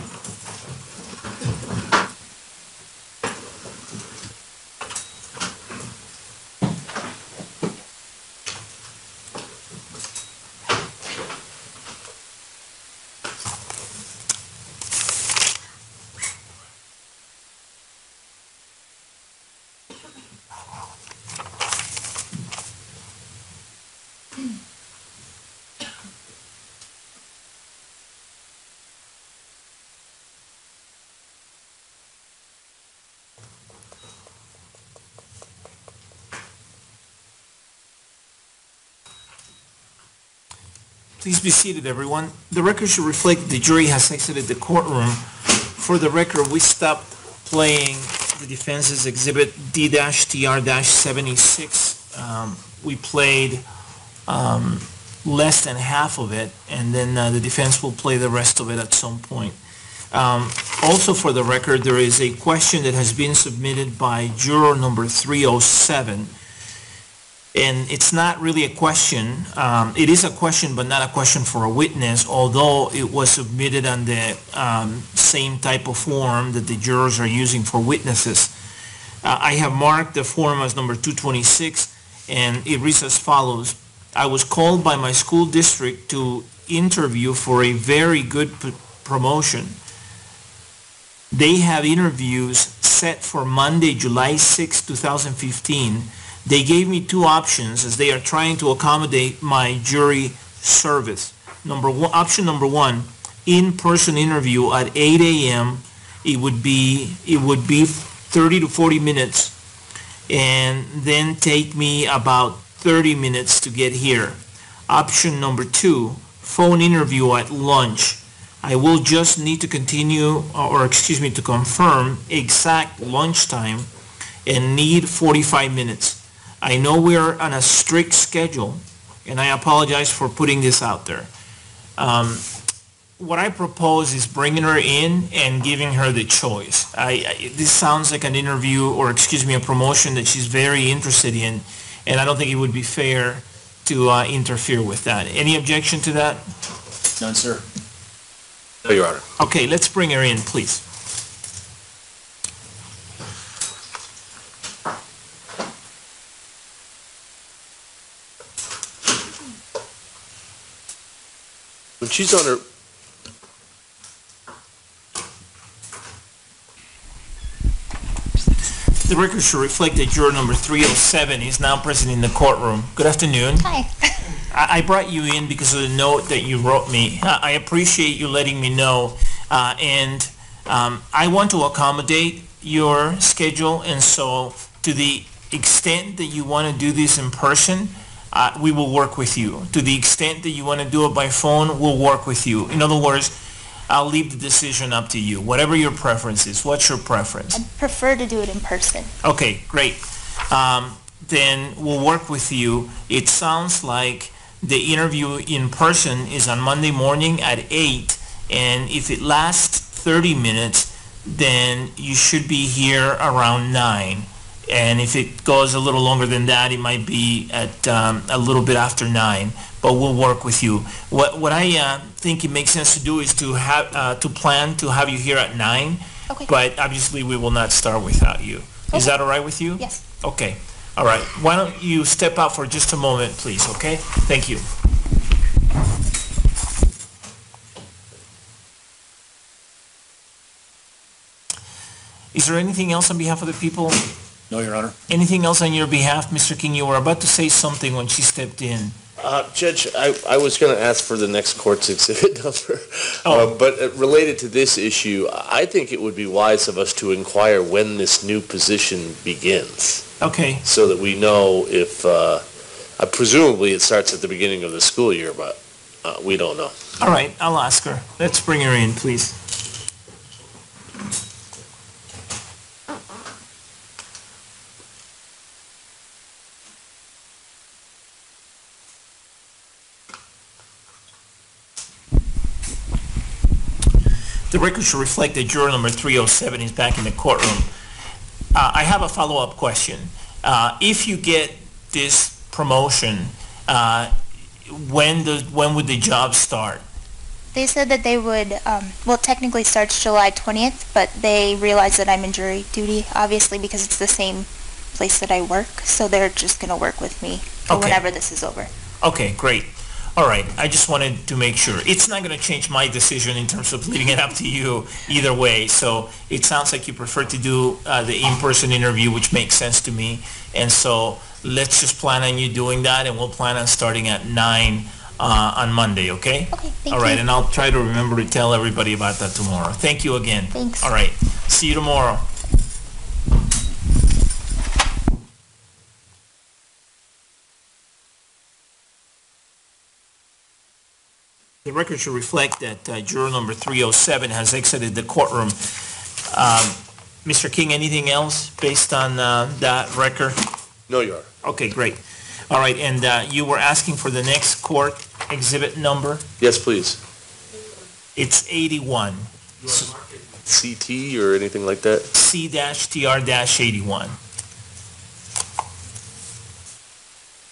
Please be seated, everyone. The record should reflect that the jury has exited the courtroom. For the record, we stopped playing the defense's exhibit D-TR-76. We played less than half of it, and then the defense will play the rest of it at some point. Also, for the record, there is a question that has been submitted by juror number 307. And it's not really a question. It is a question, but not a question for a witness, although it was submitted on the same type of form that the jurors are using for witnesses. I have marked the form as number 226, and it reads as follows. I was called by my school district to interview for a very good promotion. They have interviews set for Monday, July 6, 2015. They gave me two options as they are trying to accommodate my jury service. Option number one, in-person interview at 8 a.m. It would be 30 to 40 minutes, and then take me about 30 minutes to get here. Option number two, phone interview at lunch. I will just need to to confirm exact lunchtime and need 45 minutes. I know we're on a strict schedule, and I apologize for putting this out there. What I propose is bringing her in and giving her the choice. This sounds like an interview, or a promotion that she's very interested in, and I don't think it would be fair to interfere with that. Any objection to that? None, sir. No, Your Honor. Okay, let's bring her in, please. When she's on her... The record should reflect that juror number 307 is now present in the courtroom. Good afternoon. Hi. I brought you in because of the note that you wrote me. I appreciate you letting me know, and I want to accommodate your schedule, and so to the extent that you want to do this in person, we will work with you. To the extent that you want to do it by phone, we'll work with you. In other words, I'll leave the decision up to you. Whatever your preference is. What's your preference? I'd prefer to do it in person. Okay, great. Then we'll work with you. It sounds like the interview in person is on Monday morning at 8, and if it lasts 30 minutes, then you should be here around 9. And if it goes a little longer than that, it might be at a little bit after 9. But we'll work with you. What I think it makes sense to do is to plan to have you here at 9. Okay. But obviously we will not start without you. Okay. Is that all right with you? Yes. Okay. All right. Why don't you step out for just a moment, please, okay? Thank you. Is there anything else on behalf of the people? No, Your Honor. Anything else on your behalf, Mr. King? You were about to say something when she stepped in. Judge, I was going to ask for the next court's exhibit number, Oh. but related to this issue, I think it would be wise of us to inquire when this new position begins, Okay. so that we know if, presumably it starts at the beginning of the school year, but we don't know. All right. I'll ask her. Let's bring her in, please. The record should reflect that juror number 307 is back in the courtroom. I have a follow-up question. If you get this promotion, when would the job start? They said that they would, well, technically starts July 20th, but they realize that I'm in jury duty, obviously, because it's the same place that I work, so they're just going to work with me for Okay. whenever this is over. Okay, great. All right, I just wanted to make sure. It's not going to change my decision in terms of leaving it up to you either way, so it sounds like you prefer to do the in-person interview, which makes sense to me, and so let's just plan on you doing that, and we'll plan on starting at 9 on Monday, okay? Okay, thank All right, you. and I'll try to remember to tell everybody about that tomorrow. Thank you again. Thanks. All right, see you tomorrow. The record should reflect that juror number 307 has exited the courtroom. Mr. King, anything else based on that record? No, Your Honor. Okay, great. All right, and you were asking for the next court exhibit number? Yes, please. It's 81, CT or anything like that? C-TR-81.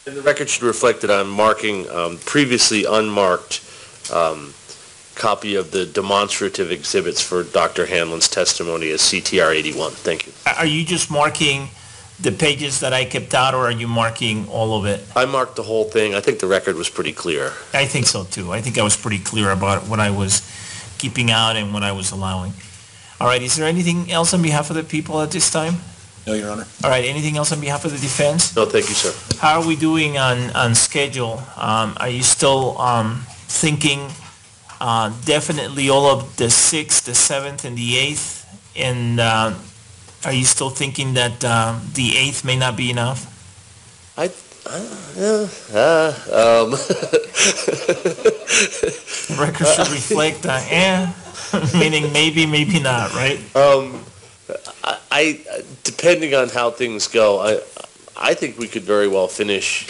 And the record should reflect that I'm marking previously unmarked copy of the demonstrative exhibits for Dr. Hanlon's testimony as CTR 81. Thank you. Are you just marking the pages that I kept out, or are you marking all of it? I marked the whole thing. I think the record was pretty clear. I think so, too. I think I was pretty clear about what I was keeping out and what I was allowing. All right, is there anything else on behalf of the people at this time? No, Your Honor. All right, anything else on behalf of the defense? No, thank you, sir. How are we doing on schedule? Are you still thinking definitely all of the 6th, the 7th, and the 8th? And are you still thinking that the 8th may not be enough? The record should reflect meaning maybe, maybe not, right? Depending on how things go, I think we could very well finish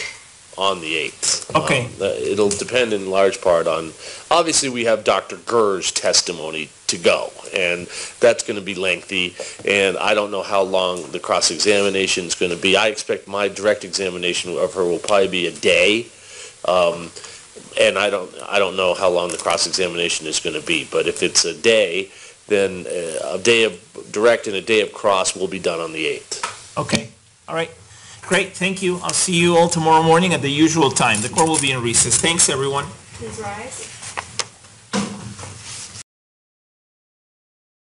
on the 8th. Okay. It'll depend in large part on, obviously we have Dr. Gurr's testimony to go, and that's going to be lengthy, and I don't know how long the cross-examination is going to be. I expect my direct examination of her will probably be a day, and I don't know how long the cross-examination is going to be, but if it's a day, then a day of direct and a day of cross will be done on the 8th. Okay. All right. Great. Thank you. I'll see you all tomorrow morning at the usual time. The court will be in recess. Thanks, everyone. Please rise.